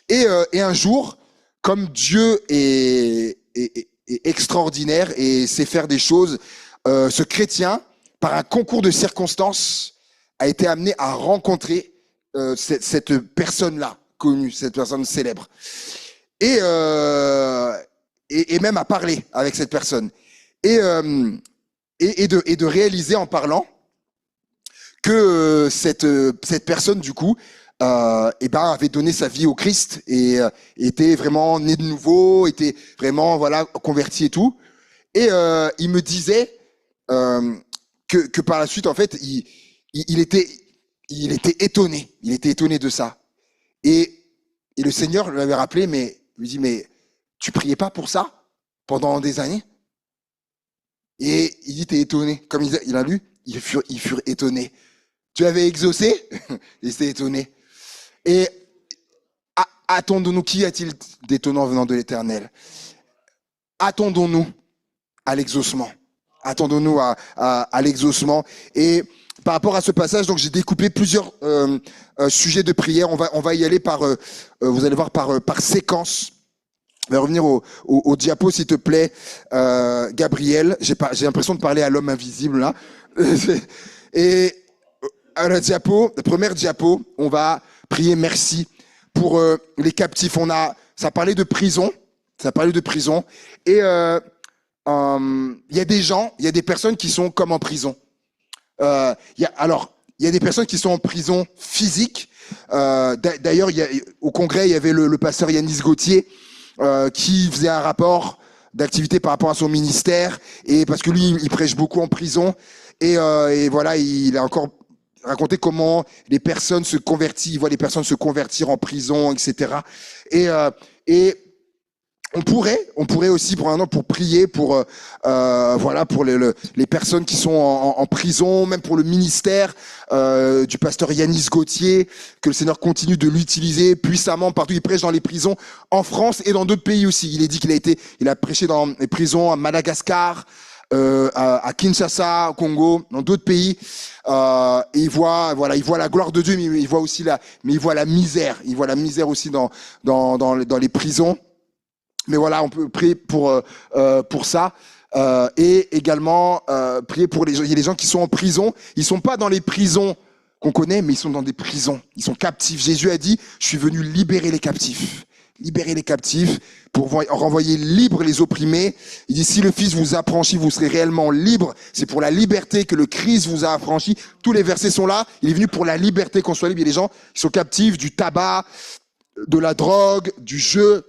Et un jour, comme Dieu est extraordinaire et sait faire des choses, ce chrétien, par un concours de circonstances, a été amené à rencontrer cette personne-là, connue, cette personne célèbre. Et même à parler avec cette personne. Et de réaliser en parlant que cette personne, du coup, avait donné sa vie au Christ et était vraiment né de nouveau, était vraiment voilà converti et tout. Et il me disait que par la suite, en fait, il était étonné. Il était étonné de ça. Et le Seigneur lui avait rappelé, mais lui dit, mais tu priais pas pour ça pendant des années? Et il dit, t'es étonné. Comme il a lu, ils furent étonnés. Tu avais exaucé? Ils étaient étonnés. Et attendons-nous, qu'y a-t-il d'étonnant venant de l'Éternel? Attendons-nous à l'exaucement. Attendons-nous à l'exaucement. Et par rapport à ce passage, donc j'ai découpé plusieurs sujets de prière. On va y aller vous allez voir par séquence. On va revenir au diapo, s'il te plaît, Gabriel. J'ai l'impression de parler à l'homme invisible là. Et à la première diapo, on va prier merci pour les captifs. Ça parlait de prison, et il y a des personnes qui sont comme en prison. Il y a des personnes qui sont en prison physique. D'ailleurs, au congrès, il y avait le pasteur Yanis Gauthier qui faisait un rapport d'activité par rapport à son ministère, et parce que lui, il prêche beaucoup en prison, et voilà, il a encore raconté comment les personnes se convertissent, il voit les personnes se convertir en prison, etc. Et on pourrait aussi pour prier pour les personnes qui sont en prison, même pour le ministère du pasteur Yanis Gauthier, que le Seigneur continue de l'utiliser puissamment partout. Il prêche dans les prisons en France et dans d'autres pays aussi. Il est dit qu'il a prêché dans les prisons à Madagascar, à Kinshasa, au Congo, dans d'autres pays. Et il voit la gloire de Dieu, mais il voit aussi la misère. Il voit la misère aussi dans les prisons. Mais voilà, on peut prier pour ça, et également prier pour il y a des gens qui sont en prison. Ils sont pas dans les prisons qu'on connaît, mais ils sont dans des prisons. Ils sont captifs. Jésus a dit, je suis venu libérer les captifs pour renvoyer libres les opprimés. Il dit, si le Fils vous affranchit, vous serez réellement libres. C'est pour la liberté que le Christ vous a affranchi. Tous les versets sont là. Il est venu pour la liberté, qu'on soit libre. Il y a des gens qui sont captifs du tabac, de la drogue, du jeu,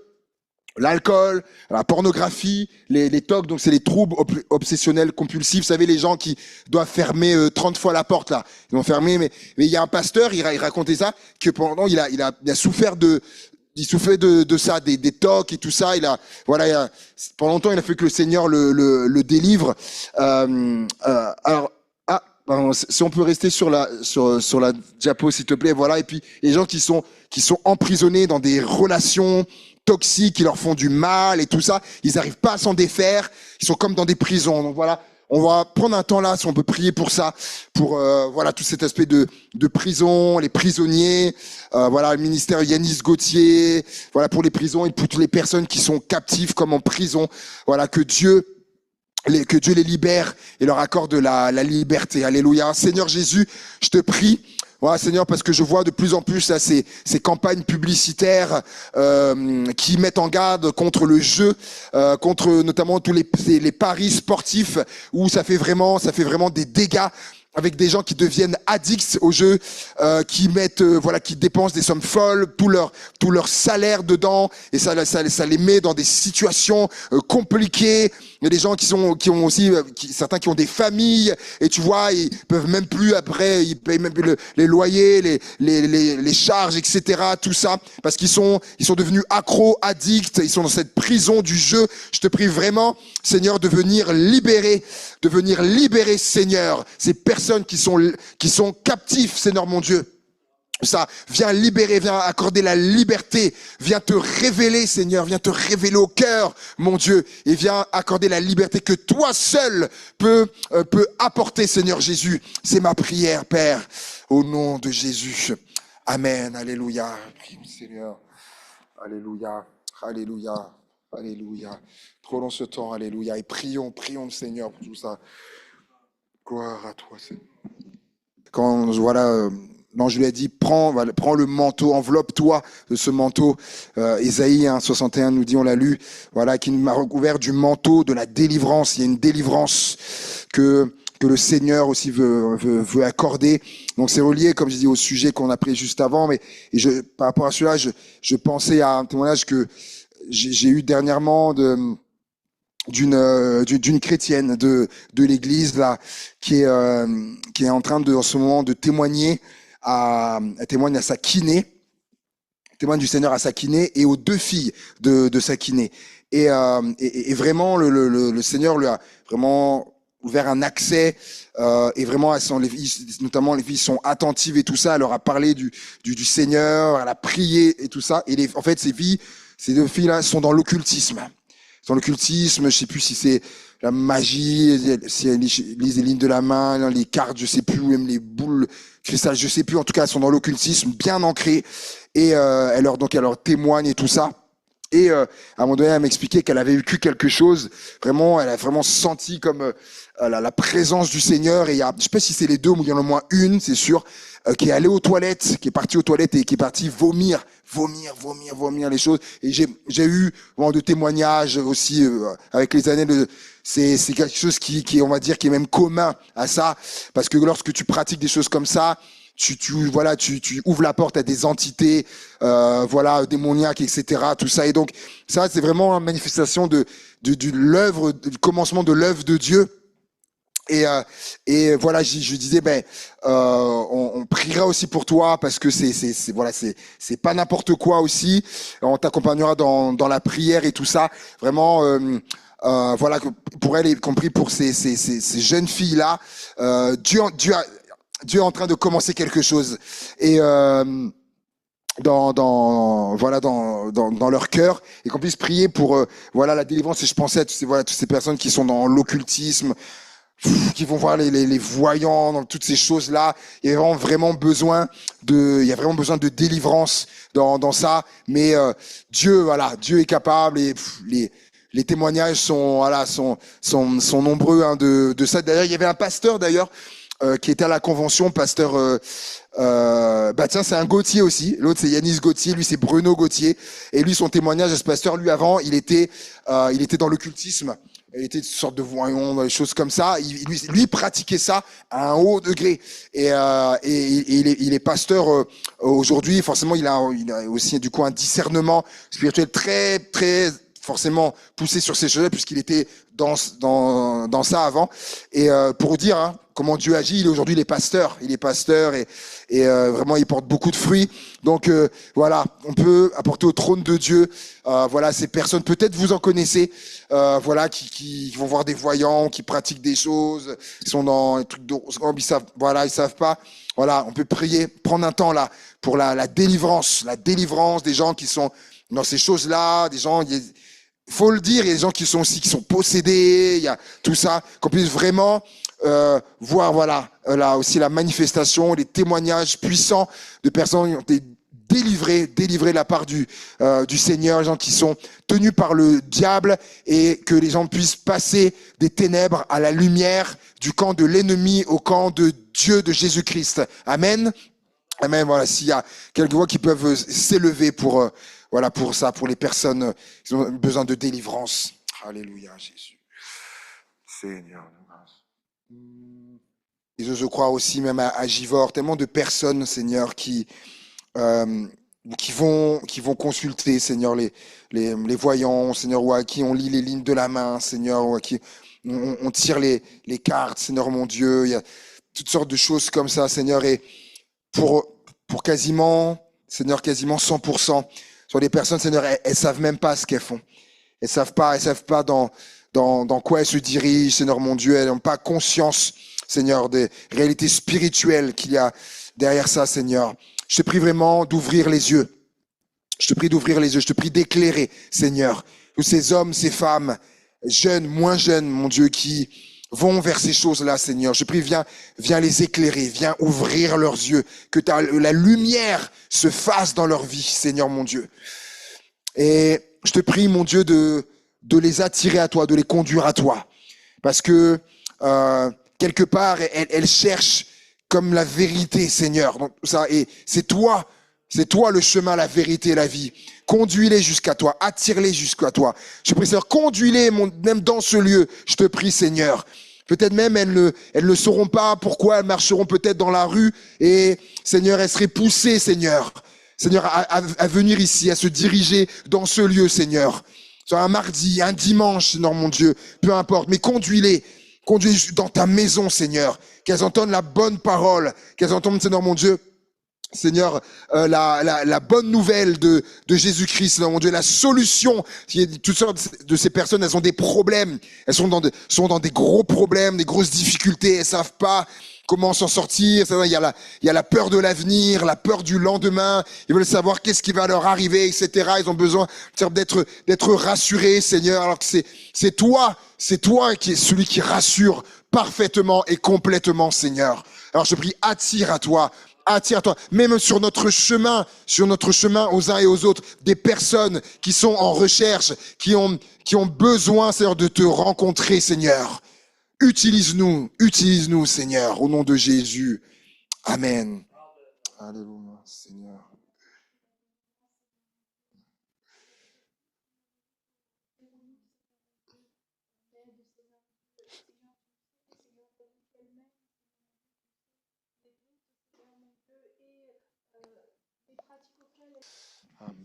l'alcool, la pornographie, les TOC, donc c'est les troubles obsessionnels compulsifs. Vous savez, les gens qui doivent fermer 30 fois la porte là, ils vont fermer. Mais il y a un pasteur, il racontait ça, que pendant il a souffert de ça, des TOC et tout ça. Pendant longtemps, il a fait que le Seigneur le délivre. Si on peut rester sur la diapo, s'il te plaît, voilà. Et puis les gens qui sont emprisonnés dans des relations toxiques, qui leur font du mal et tout ça, ils n'arrivent pas à s'en défaire. Ils sont comme dans des prisons. Donc voilà, on va prendre un temps là, si on peut prier pour ça, pour tout cet aspect de prison, les prisonniers, le ministère Yanis Gauthier, voilà, pour les prisons et pour toutes les personnes qui sont captives comme en prison. Voilà, que Dieu les libère et leur accorde la liberté. Alléluia. Seigneur Jésus, je te prie. Voilà, Seigneur, parce que je vois de plus en plus là, ces campagnes publicitaires qui mettent en garde contre le jeu, contre notamment tous les paris sportifs où ça fait vraiment des dégâts, avec des gens qui deviennent addicts au jeu, qui dépensent des sommes folles, tout leur salaire dedans, et ça les met dans des situations compliquées. Il y a des gens certains qui ont des familles, et tu vois, ils peuvent même plus après, ils payent même plus les loyers, les charges, etc. Tout ça, parce qu'ils sont devenus accros, addicts, ils sont dans cette prison du jeu. Je te prie vraiment, Seigneur, de venir libérer, Seigneur, ces personnes qui sont captifs, Seigneur mon Dieu. Ça, viens libérer, viens accorder la liberté, viens te révéler, Seigneur, viens te révéler au cœur, mon Dieu, et viens accorder la liberté que toi seul peut apporter, Seigneur Jésus. C'est ma prière, Père, au nom de Jésus. Amen, alléluia. Prie, Seigneur. Alléluia, alléluia, alléluia. Prenons ce temps, alléluia, et prions le Seigneur pour tout ça. Gloire à toi, Seigneur. Quand l'ange lui a dit, prends le manteau, enveloppe-toi de ce manteau. Ésaïe 61 nous dit, on l'a lu, voilà, qui m'a recouvert du manteau de la délivrance. Il y a une délivrance que le Seigneur aussi veut accorder. Donc c'est relié, comme je dis, au sujet qu'on a pris juste avant. Par rapport à cela, je pensais à un témoignage que j'ai eu dernièrement d'une chrétienne de l'église là, qui est en train en ce moment de témoigner elle témoigne à sa kiné, témoigne du Seigneur à sa kiné et aux deux filles de sa kiné. Et vraiment le Seigneur lui a vraiment ouvert un accès, et vraiment notamment les filles sont attentives et tout ça. Elle leur a parlé du Seigneur, elle a prié et tout ça. Et en fait ces deux filles là sont dans l'occultisme. dans l'occultisme, je sais plus si c'est la magie, si elles lisent les lignes de la main, les cartes, je sais plus, ou même les boules cristal, je sais plus. En tout cas, elles sont dans l'occultisme, bien ancrées, et elle leur témoigne et tout ça. Et à un moment donné, elle m'expliquait qu'elle avait vécu quelque chose. Vraiment, elle a vraiment senti comme la présence du Seigneur. Et il y a, je sais pas si c'est les deux, mais il y en a au moins une, c'est sûr, qui est allée aux toilettes, qui est partie aux toilettes et qui est partie vomir les choses. Et j'ai eu vraiment de témoignages aussi avec les années. C'est quelque chose qui on va dire qui est même commun à ça, parce que lorsque tu pratiques des choses comme ça, tu ouvres la porte à des entités, démoniaques, etc. Tout ça. Et donc, ça, c'est vraiment une manifestation de l'œuvre, du commencement de l'œuvre de Dieu. Et voilà, je disais, on priera aussi pour toi parce que c'est pas n'importe quoi aussi. On t'accompagnera dans la prière et tout ça. Vraiment. Pour elle, y compris pour ces jeunes filles là, Dieu est en train de commencer quelque chose et dans leur cœur, et qu'on puisse prier pour la délivrance. Et je pensais à toutes ces personnes qui sont dans l'occultisme, qui vont voir les voyants, dans toutes ces choses là. Il y a vraiment besoin de délivrance dans ça. Mais Dieu est capable, et les témoignages sont nombreux de ça. D'ailleurs, il y avait un pasteur qui était à la convention, pasteur. C'est un Gauthier aussi. L'autre c'est Yanis Gauthier, lui c'est Bruno Gauthier. Et lui, son témoignage à ce pasteur, lui avant, il était dans l'occultisme. Il était une sorte de voyant, des choses comme ça. Lui pratiquait ça à un haut degré. Et il est pasteur aujourd'hui. Forcément, il a aussi du coup un discernement spirituel très très forcément poussé sur ces choses-là, puisqu'il était dans ça avant. Et pour dire comment Dieu agit, aujourd'hui il est pasteur et vraiment il porte beaucoup de fruits. Donc on peut apporter au trône de Dieu ces personnes, peut-être vous en connaissez, qui vont voir des voyants, qui pratiquent des choses, qui sont dans les trucs d'horoscope, ils savent pas. On peut prier, prendre un temps là pour la délivrance des gens qui sont dans ces choses-là, des gens, faut le dire, il y a des gens qui sont possédés, il y a tout ça, qu'on puisse vraiment voir là aussi la manifestation, les témoignages puissants de personnes qui ont été délivrées de la part du Seigneur, les gens qui sont tenus par le diable, et que les gens puissent passer des ténèbres à la lumière, du camp de l'ennemi au camp de Dieu, de Jésus-Christ. Amen. Amen. Voilà, s'il y a quelques voix qui peuvent s'élever pour ça, pour les personnes qui ont besoin de délivrance. Alléluia, Jésus. Seigneur. Et je crois aussi même à Givor, tellement de personnes, Seigneur, qui vont consulter, Seigneur, les voyants, Seigneur, ou à qui on lit les lignes de la main, Seigneur, ou à qui on tire les cartes, Seigneur mon Dieu. Il y a toutes sortes de choses comme ça, Seigneur, et pour quasiment 100%. Sur des personnes, Seigneur, elles savent même pas ce qu'elles font. Elles savent pas dans quoi elles se dirigent, Seigneur mon Dieu. Elles n'ont pas conscience, Seigneur, des réalités spirituelles qu'il y a derrière ça, Seigneur. Je te prie vraiment d'ouvrir les yeux. Je te prie d'ouvrir les yeux. Je te prie d'éclairer, Seigneur, tous ces hommes, ces femmes, jeunes, moins jeunes, mon Dieu, qui vont vers ces choses-là, Seigneur. Je te prie, viens les éclairer, viens ouvrir leurs yeux, que la lumière se fasse dans leur vie, Seigneur mon Dieu. Et je te prie, mon Dieu, de les attirer à toi, de les conduire à toi. Parce que quelque part, elles cherchent comme la vérité, Seigneur. Donc, et c'est toi le chemin, la vérité, la vie. Conduis-les jusqu'à toi, attire-les jusqu'à toi. Je te prie, Seigneur, conduis-les même dans ce lieu. Je te prie, Seigneur. Peut-être même elles ne sauront pas pourquoi, elles marcheront peut-être dans la rue et, Seigneur, elles seraient poussées, Seigneur, à venir ici, à se diriger dans ce lieu, Seigneur. Sur un mardi, un dimanche, Seigneur mon Dieu, peu importe, mais conduis-les dans ta maison, Seigneur, qu'elles entendent la bonne parole, qu'elles entendent, Seigneur mon Dieu, Seigneur, la bonne nouvelle de Jésus-Christ, Seigneur mon Dieu, la solution. Toutes sortes de ces personnes, elles ont des problèmes, elles sont dans des gros problèmes, des grosses difficultés, elles savent pas comment s'en sortir. Il y a la peur de l'avenir, la peur du lendemain. Ils veulent savoir qu'est-ce qui va leur arriver, etc. Ils ont besoin d'être rassurés, Seigneur, alors que c'est toi qui es celui qui rassure parfaitement et complètement, Seigneur. Alors je prie, attire-toi, même sur notre chemin aux uns et aux autres, des personnes qui sont en recherche, qui ont besoin, Seigneur, de te rencontrer, Seigneur. Utilise-nous, Seigneur, au nom de Jésus. Amen. Alléluia, Seigneur. Amen.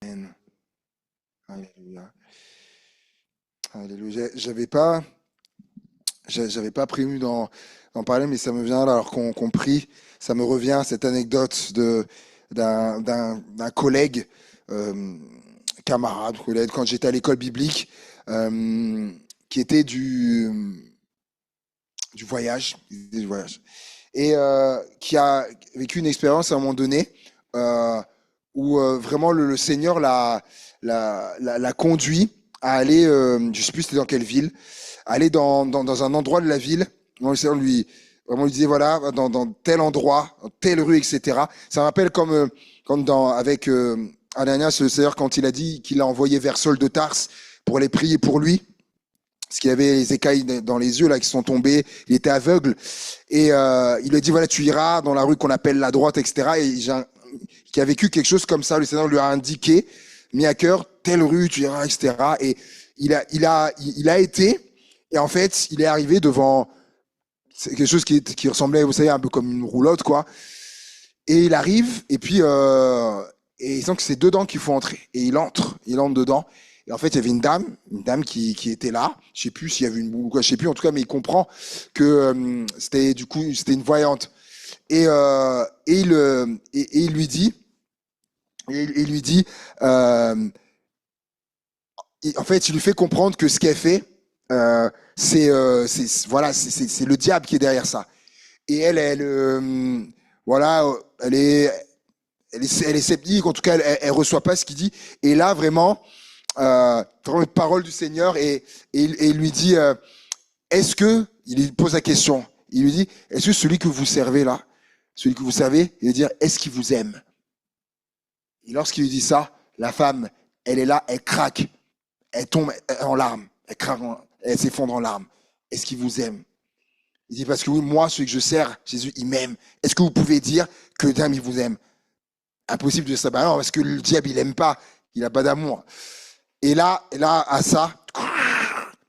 Amen. Alléluia. Alléluia. J'avais pas prévu d'en parler, mais ça me vient là, alors qu'on prie. Ça me revient, cette anecdote d'un collègue, camarade, collègue, quand j'étais à l'école biblique, qui était du voyage, et qui a vécu une expérience à un moment donné où vraiment le Seigneur l'a conduit à aller, je sais plus c'était dans quelle ville, aller dans un endroit de la ville. Le Seigneur vraiment lui disait voilà, dans tel endroit, dans telle rue, etc. Ça me rappelle comme avec Ananias, le Seigneur, quand il a dit qu'il l'a envoyé vers Saul de Tarse pour aller prier pour lui, parce qu'il avait les écailles dans les yeux là qui sont tombées, il était aveugle, et il lui a dit voilà, tu iras dans la rue qu'on appelle la droite, etc. Et qui a vécu quelque chose comme ça, le Seigneur lui a indiqué, mis à cœur, telle rue, tu iras, etc. Et il a été, et en fait, il est arrivé devant quelque chose qui ressemblait, vous savez, un peu comme une roulotte, quoi. Et il arrive, et puis et il sent que c'est dedans qu'il faut entrer. Et il entre dedans. Et en fait, il y avait une dame qui était là. Je sais plus s'il y avait une boule ou quoi, je sais plus. En tout cas, mais il comprend que c'était une voyante. Et il lui dit, en fait, il lui fait comprendre que ce qu'elle fait, c'est le diable qui est derrière ça. Et voilà, elle est sceptique. En tout cas, elle reçoit pas ce qu'il dit. Et là, vraiment une parole du Seigneur, et il lui dit, il lui pose la question. Il lui dit, est-ce que celui que vous servez là, celui que vous servez, il va dire, est-ce qu'il vous aime? Et lorsqu'il lui dit ça, la femme, elle est là, elle craque, elle tombe en larmes, elle s'effondre en larmes. Est-ce qu'il vous aime? Il dit, parce que oui, moi, celui que je sers, Jésus, il m'aime. Est-ce que vous pouvez dire que le diable, il vous aime? Impossible de dire ça. Ben non, parce que le diable, il aime pas, il a pas d'amour. Et là, à ça,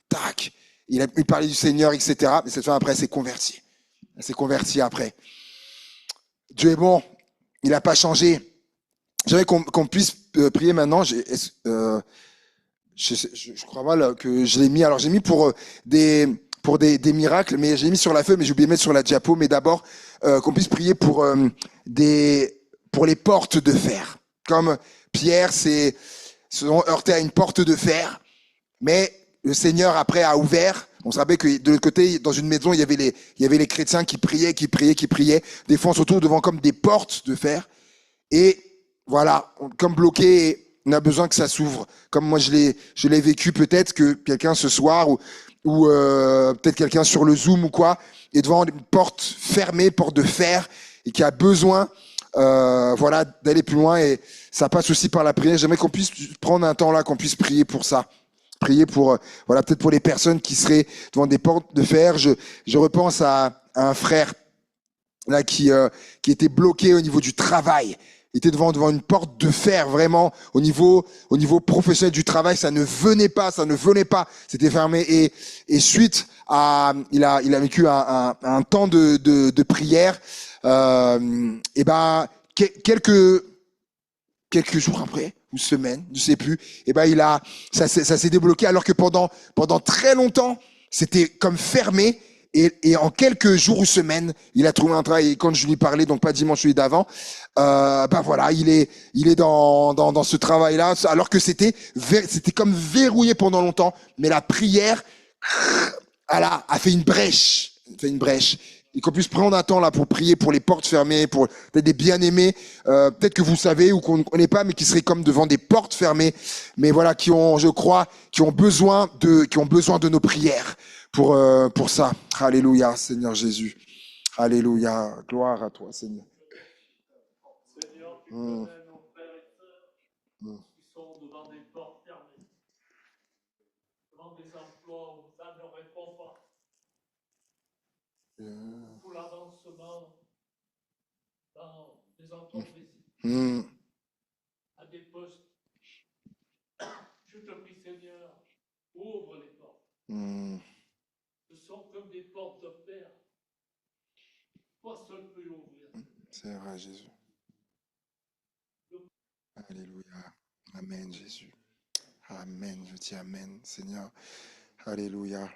tac, il parlait du Seigneur, etc. Mais cette femme, après, elle s'est convertie. Elle s'est convertie après. Dieu est bon, il n'a pas changé. J'aimerais qu'on puisse prier maintenant. Je crois mal que je l'ai mis. Alors, j'ai mis pour des miracles, mais j'ai mis sur la feuille, mais j'ai oublié de mettre sur la diapo. Mais d'abord, qu'on puisse prier pour les portes de fer. Comme Pierre se sont heurtés à une porte de fer, mais le Seigneur après a ouvert. On se rappelle que de l'autre côté, dans une maison, il y avait les chrétiens qui priaient. Des fois, on se retrouve devant comme des portes de fer. Et voilà, comme bloqué, on a besoin que ça s'ouvre. Comme moi, je l'ai vécu, peut-être que quelqu'un ce soir, ou peut-être quelqu'un sur le Zoom ou quoi, est devant une porte fermée, porte de fer, et qui a besoin d'aller plus loin. Et ça passe aussi par la prière. J'aimerais qu'on puisse prendre un temps là, qu'on puisse prier pour ça. Prier pour, peut-être pour les personnes qui seraient devant des portes de fer. Je repense à un frère là qui était bloqué au niveau du travail. Il était devant une porte de fer, vraiment au niveau professionnel du travail, ça ne venait pas, c'était fermé. Et suite à, il a vécu un temps de prière. Et ben quelques jours après, ou semaines, je sais plus, et ben ça s'est débloqué, alors que pendant très longtemps, c'était comme fermé. Et en quelques jours ou semaines, il a trouvé un travail. Et quand je lui parlais, donc pas dimanche, celui d'avant, voilà, il est dans ce travail-là, alors que c'était comme verrouillé pendant longtemps. Mais la prière, voilà, a fait une brèche, Et qu'on puisse prendre un temps là pour prier pour les portes fermées, pour peut-être des bien-aimés, peut-être que vous savez ou qu'on ne connaît pas, mais qui seraient comme devant des portes fermées, mais voilà, qui ont, je crois, qui ont besoin de nos prières pour ça. Alléluia, Seigneur Jésus. Alléluia, gloire à toi, Seigneur. Seigneur, tu Mm. connais nos frères et sœurs qui sont devant des portes fermées, devant des emplois où ça ne répond pas. Pour l'avancement dans des entreprises, à des postes. Je te prie, Seigneur, ouvre les portes. Ce sont comme des portes de fer. Toi seul peux ouvrir. C'est vrai, Jésus. Alléluia. Amen, Jésus. Amen. Je dis Amen, Seigneur. Alléluia.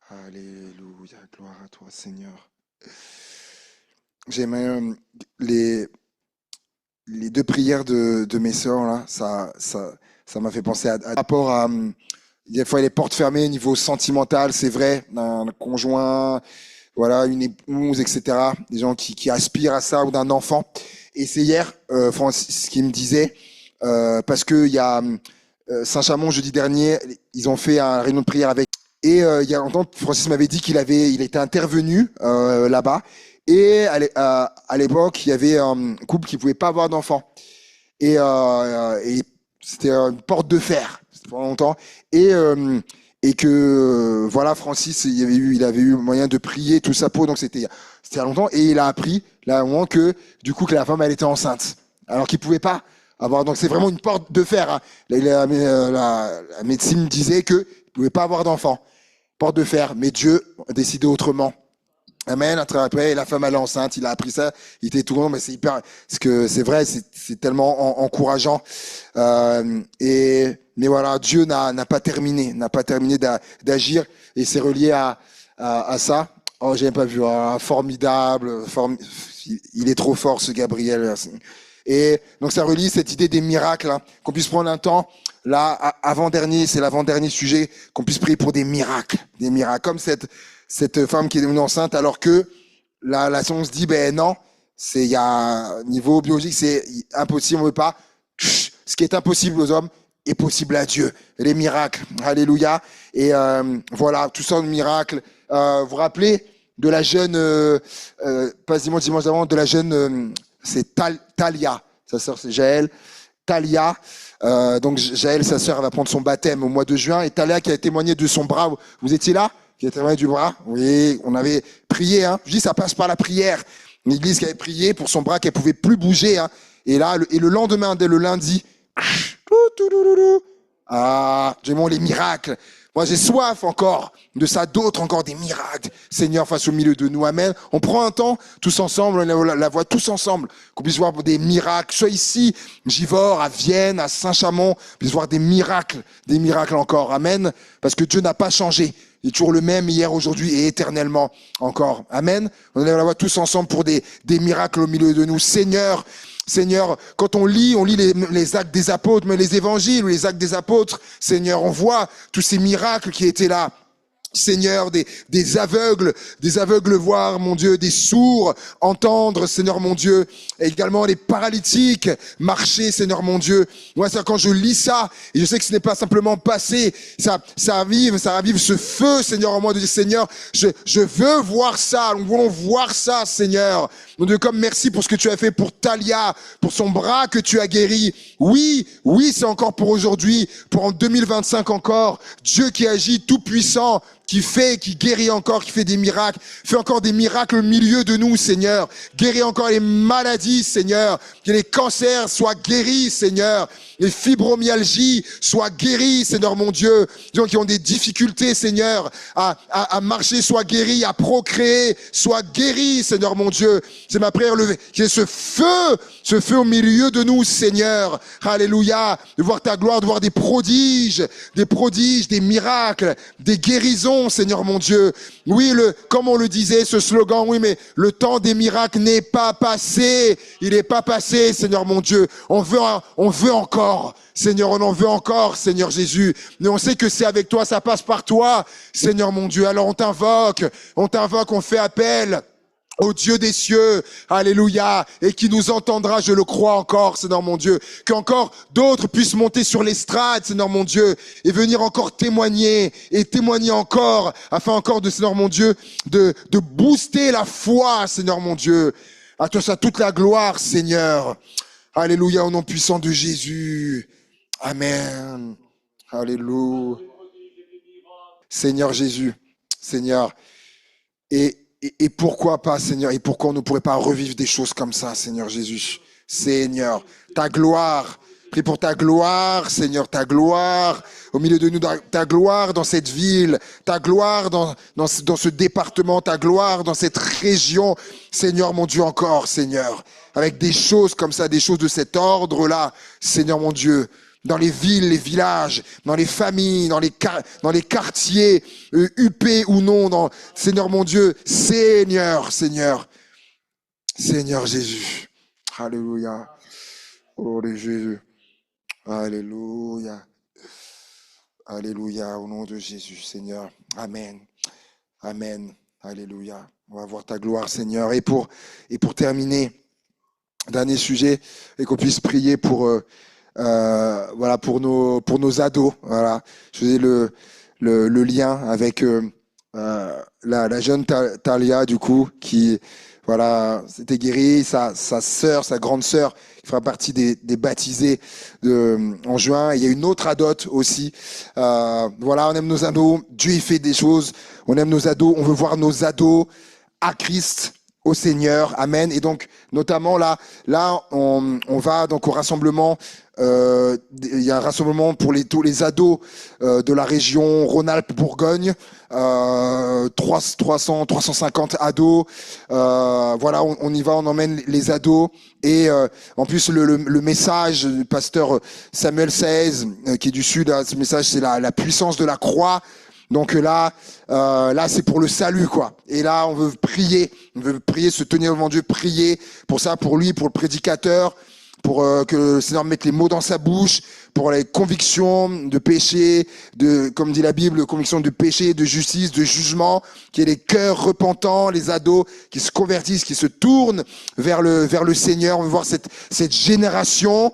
Alléluia. Gloire à toi, Seigneur. J'aimerais les deux prières de mes sœurs, là, ça m'a fait penser à rapport à des fois les portes fermées au niveau sentimental, c'est vrai, d'un conjoint, voilà, une épouse, etc. Des gens qui aspirent à ça, ou d'un enfant. Et c'est hier, Francis qui me disait, parce que il y a Saint-Chamond jeudi dernier, ils ont fait un réunion de prière avec. Et il y a longtemps, Francis m'avait dit il était intervenu là-bas. Et à l'époque, il y avait un couple qui pouvait pas avoir d'enfants. Et c'était une porte de fer, c'était pendant longtemps. Et que voilà, Francis, il avait eu moyen de prier tout sa peau, donc c'était il y a longtemps. Et il a appris là au moment que du coup que la femme elle était enceinte, alors qu'il pouvait pas avoir. Donc c'est vraiment une porte de fer. Hein. La médecine disait que il pouvait pas avoir d'enfant, porte de fer. Mais Dieu a décidé autrement. Amen. Après, la femme elle est enceinte, il a appris ça, il était tout le monde, mais c'est hyper, parce que c'est vrai, c'est tellement encourageant. Mais voilà, Dieu n'a pas terminé d'agir, et c'est relié à ça. Oh, j'ai pas vu, formidable, il est trop fort ce Gabriel. Et donc ça relie cette idée des miracles, hein, qu'on puisse prendre un temps. Là, avant-dernier, c'est l'avant-dernier sujet, qu'on puisse prier pour des miracles, comme cette femme qui est devenue enceinte, alors que la science dit, ben non, il y a niveau biologique, c'est impossible, on ne veut pas. Ce qui est impossible aux hommes est possible à Dieu. Les miracles, alléluia. Et voilà, tout ça de miracles. Vous vous rappelez de la jeune, pas dimanche d'avant, de la jeune, c'est Talia, sa sœur c'est Jaël, Talia. Donc Jaël, sa sœur, elle va prendre son baptême au mois de juin, et Talia qui a témoigné de son bras. Vous étiez là? Qui a témoigné du bras? Oui, on avait prié. Hein. Je dis, ça passe par la prière. L'église qui avait prié pour son bras, qu'elle pouvait plus bouger. Hein. Et là, le lendemain, dès le lundi, j'ai les miracles. Moi, j'ai soif encore de ça, d'autres encore des miracles. Seigneur, face au milieu de nous. Amen. On prend un temps, tous ensemble, on la voit tous ensemble, qu'on puisse voir des miracles. Soit ici, Givors, à Vienne, à Saint-Chamond, qu'on puisse voir des miracles encore. Amen. Parce que Dieu n'a pas changé. Il est toujours le même hier, aujourd'hui et éternellement encore. Amen. On la voit tous ensemble pour des miracles au milieu de nous. Seigneur, quand on lit les actes des apôtres, mais les évangiles ou les actes des apôtres, Seigneur, on voit tous ces miracles qui étaient là. Seigneur, des aveugles voir, mon Dieu, des sourds entendre, Seigneur mon Dieu, et également les paralytiques marcher, Seigneur mon Dieu. Moi, ça, quand je lis ça, et je sais que ce n'est pas simplement passé, ça ravive ce feu, Seigneur, en moi, de dire, Seigneur, je veux voir ça, nous voulons voir ça, Seigneur. Mon Dieu, comme merci pour ce que tu as fait pour Talia, pour son bras que tu as guéri. Oui, c'est encore pour aujourd'hui, pour en 2025 encore. Dieu qui agit tout puissant, qui guérit encore, qui fait des miracles. Fais encore des miracles au milieu de nous, Seigneur. Guéris encore les maladies, Seigneur. Que les cancers soient guéris, Seigneur. les fibromyalgies soient guéries, Seigneur mon Dieu. Les gens qui ont des difficultés, Seigneur, à marcher soient guéris, à procréer soient guéris, Seigneur mon Dieu. C'est ma prière, qu'il y ait ce feu au milieu de nous, Seigneur. Alléluia. De voir ta gloire, de voir des prodiges, des miracles, des guérisons, Seigneur mon Dieu. Oui, comme on le disait, ce slogan, oui, mais le temps des miracles n'est pas passé. Il n'est pas passé, Seigneur mon Dieu. On veut encore. Seigneur, on en veut encore, Seigneur Jésus. Mais on sait que c'est avec toi, ça passe par toi, Seigneur mon Dieu. Alors on t'invoque, on fait appel au Dieu des cieux, alléluia, et qui nous entendra, je le crois encore, Seigneur mon Dieu, qu'encore d'autres puissent monter sur l'estrade, Seigneur mon Dieu, et venir encore témoigner, et témoigner encore, afin encore de, Seigneur mon Dieu, de booster la foi, Seigneur mon Dieu. À toi ça toute la gloire, Seigneur. Alléluia, au nom puissant de Jésus. Amen. Alléluia. Seigneur Jésus, Seigneur, et pourquoi pas, Seigneur, et pourquoi on ne pourrait pas revivre des choses comme ça, Seigneur Jésus. Seigneur, ta gloire, prie pour ta gloire, Seigneur, ta gloire au milieu de nous, ta gloire dans cette ville, ta gloire dans ce département, ta gloire dans cette région, Seigneur mon Dieu encore, Seigneur, avec des choses comme ça, des choses de cet ordre-là, Seigneur mon Dieu, dans les villes, les villages, dans les familles, dans les quartiers, huppés ou non, Seigneur mon Dieu, Seigneur Jésus. Alléluia. Oh de Jésus. Alléluia. Alléluia, au nom de Jésus, Seigneur. Amen. Amen. Alléluia. On va voir ta gloire, Seigneur. Et pour terminer, dernier sujet, et qu'on puisse prier pour voilà pour nos ados. Voilà, je faisais le lien avec la jeune Talia du coup qui voilà s'était guérie, sa grande sœur qui fera partie des baptisés en juin. Et il y a une autre adote aussi. Voilà, on aime nos ados. Dieu il fait des choses. On aime nos ados. On veut voir nos ados à Christ, au Seigneur, amen. Et donc, notamment là, on va donc au rassemblement. Il y a un rassemblement pour tous les ados de la région Rhône-Alpes-Bourgogne. 350 ados. Voilà, on y va, on emmène les ados. Et en plus, le message du pasteur Samuel Saez, qui est du Sud, ce message, c'est la puissance de la croix. Donc là, c'est pour le salut, quoi. Et là, on veut prier, se tenir devant Dieu, prier pour ça, pour lui, pour le prédicateur, pour que le Seigneur mette les mots dans sa bouche, pour les convictions de péché, comme dit la Bible, convictions de péché, de justice, de jugement, qu'il y ait les cœurs repentants, les ados qui se convertissent, qui se tournent vers le Seigneur. On veut voir cette génération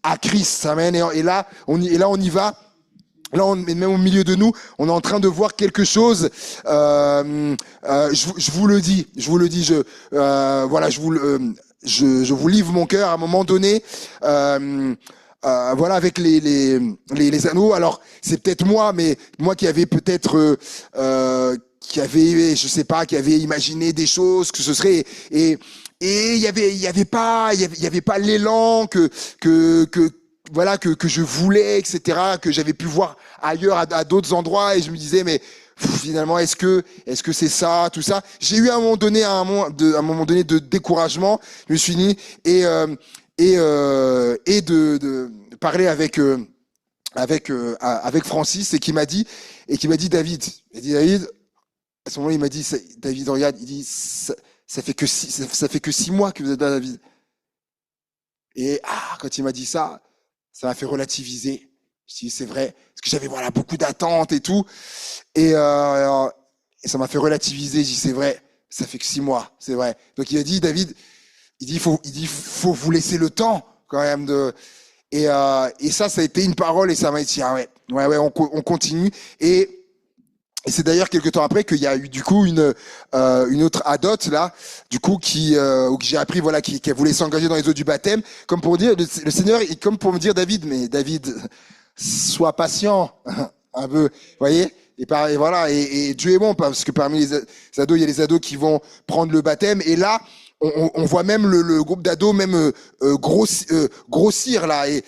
à Christ, amen. Et là, on y va. Là, même au milieu de nous, on est en train de voir quelque chose. Je vous le dis. Voilà, je vous livre mon cœur à un moment donné. Voilà, avec les anneaux. Alors, c'est peut-être moi, mais moi qui avait peut-être, qui avait imaginé des choses que ce serait et il y avait pas l'élan que voilà que je voulais, etc., que j'avais pu voir ailleurs à d'autres endroits, et je me disais mais finalement est-ce que c'est ça, tout ça. J'ai eu à un moment donné de découragement. Je me suis dit et de parler avec Francis, et qui m'a dit David, à ce moment-là il m'a dit David, regarde, il dit ça fait que 6 mois que vous êtes là, David. Et quand il m'a dit ça m'a fait relativiser. Je dis c'est vrai, parce que j'avais beaucoup d'attentes et tout, et ça m'a fait relativiser. Je dis c'est vrai, ça fait que 6 mois, c'est vrai. Donc il a dit David, il faut vous laisser le temps quand même et ça a été une parole, et ça m'a dit ouais, on continue. Et c'est d'ailleurs quelques temps après qu'il y a eu du coup une autre adote là, du coup où j'ai appris qui voulait s'engager dans les eaux du baptême, comme pour dire le Seigneur, et comme pour me dire David, sois patient un peu, vous voyez. Et voilà, et Dieu est bon, parce que parmi les ados, il y a les ados qui vont prendre le baptême, et là on voit même le groupe d'ados même grossir là, et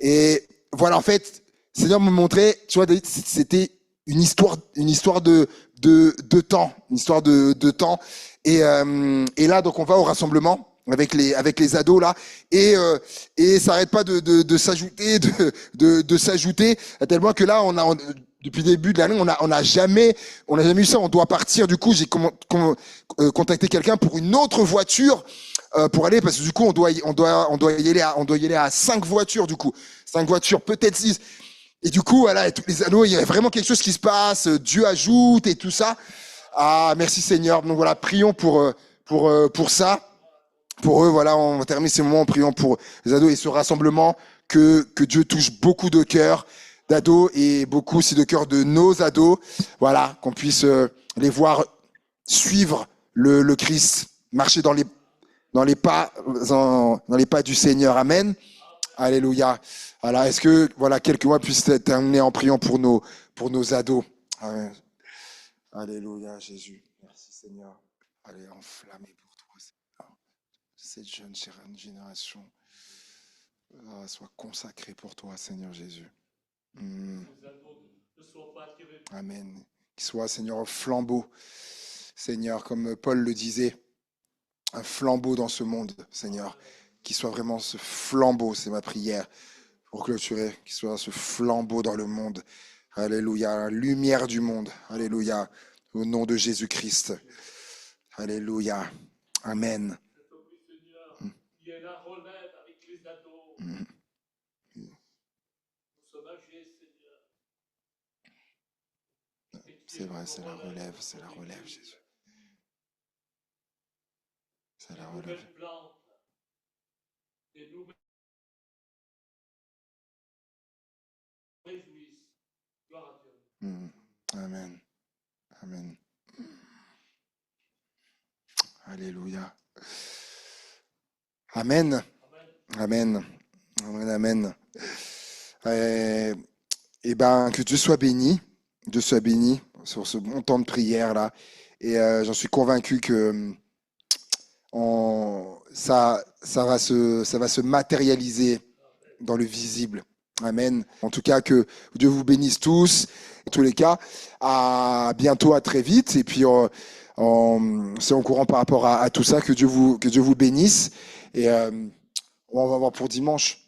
Et voilà, en fait, Seigneur me montrait, tu vois, David, c'était une histoire de temps, une histoire de temps. Et là, donc, on va au rassemblement avec les ados là, et ça arrête pas de s'ajouter, de s'ajouter, à tel point que là, depuis le début de l'année, on n'a jamais eu ça. On doit partir. Du coup, j'ai contacté quelqu'un pour une autre voiture pour aller, parce que du coup, on doit y aller à 5 voitures, du coup. 5 voitures, peut-être 6. Et du coup, voilà, et tous les anneaux, il y a vraiment quelque chose qui se passe. Dieu ajoute et tout ça. Ah, merci Seigneur. Donc voilà, prions pour ça. Pour eux, voilà, on termine ces moments en priant pour les ados et ce rassemblement, que Dieu touche beaucoup de cœurs d'ados et beaucoup aussi de cœurs de nos ados. Voilà, qu'on puisse les voir suivre le Christ, marcher dans les pas du Seigneur. Amen. Alléluia. Voilà, est-ce que voilà quelques mois puissent terminer en priant pour nos ados. Amen. Alléluia, Jésus. Merci Seigneur. Allez, enflammé pour toi, Seigneur. Cette jeune génération soit consacrée pour toi, Seigneur Jésus. Amen. Qu'il soit, Seigneur, un flambeau. Seigneur, comme Paul le disait, un flambeau dans ce monde, Seigneur. Qu'il soit vraiment ce flambeau, c'est ma prière pour clôturer, qu'il soit ce flambeau dans le monde. Alléluia, la lumière du monde. Alléluia, au nom de Jésus-Christ. Alléluia, Amen. Il y a la relève avec les ados. Nous sommes âgés, Seigneur. C'est vrai, c'est la relève, Jésus. C'est la relève. Des nouvelles réjouissent. Gloire à Dieu. Amen. Amen. Alléluia. Amen. Amen. Amen. Amen. Et ben, que Dieu soit béni. Dieu soit béni sur ce bon temps de prière là. Et j'en suis convaincu que ça va se matérialiser dans le visible. Amen. En tout cas, que Dieu vous bénisse tous. En tous les cas, à bientôt, à très vite. Et puis, c'est au courant par rapport à tout ça. Que Dieu vous bénisse. Et on va voir pour dimanche.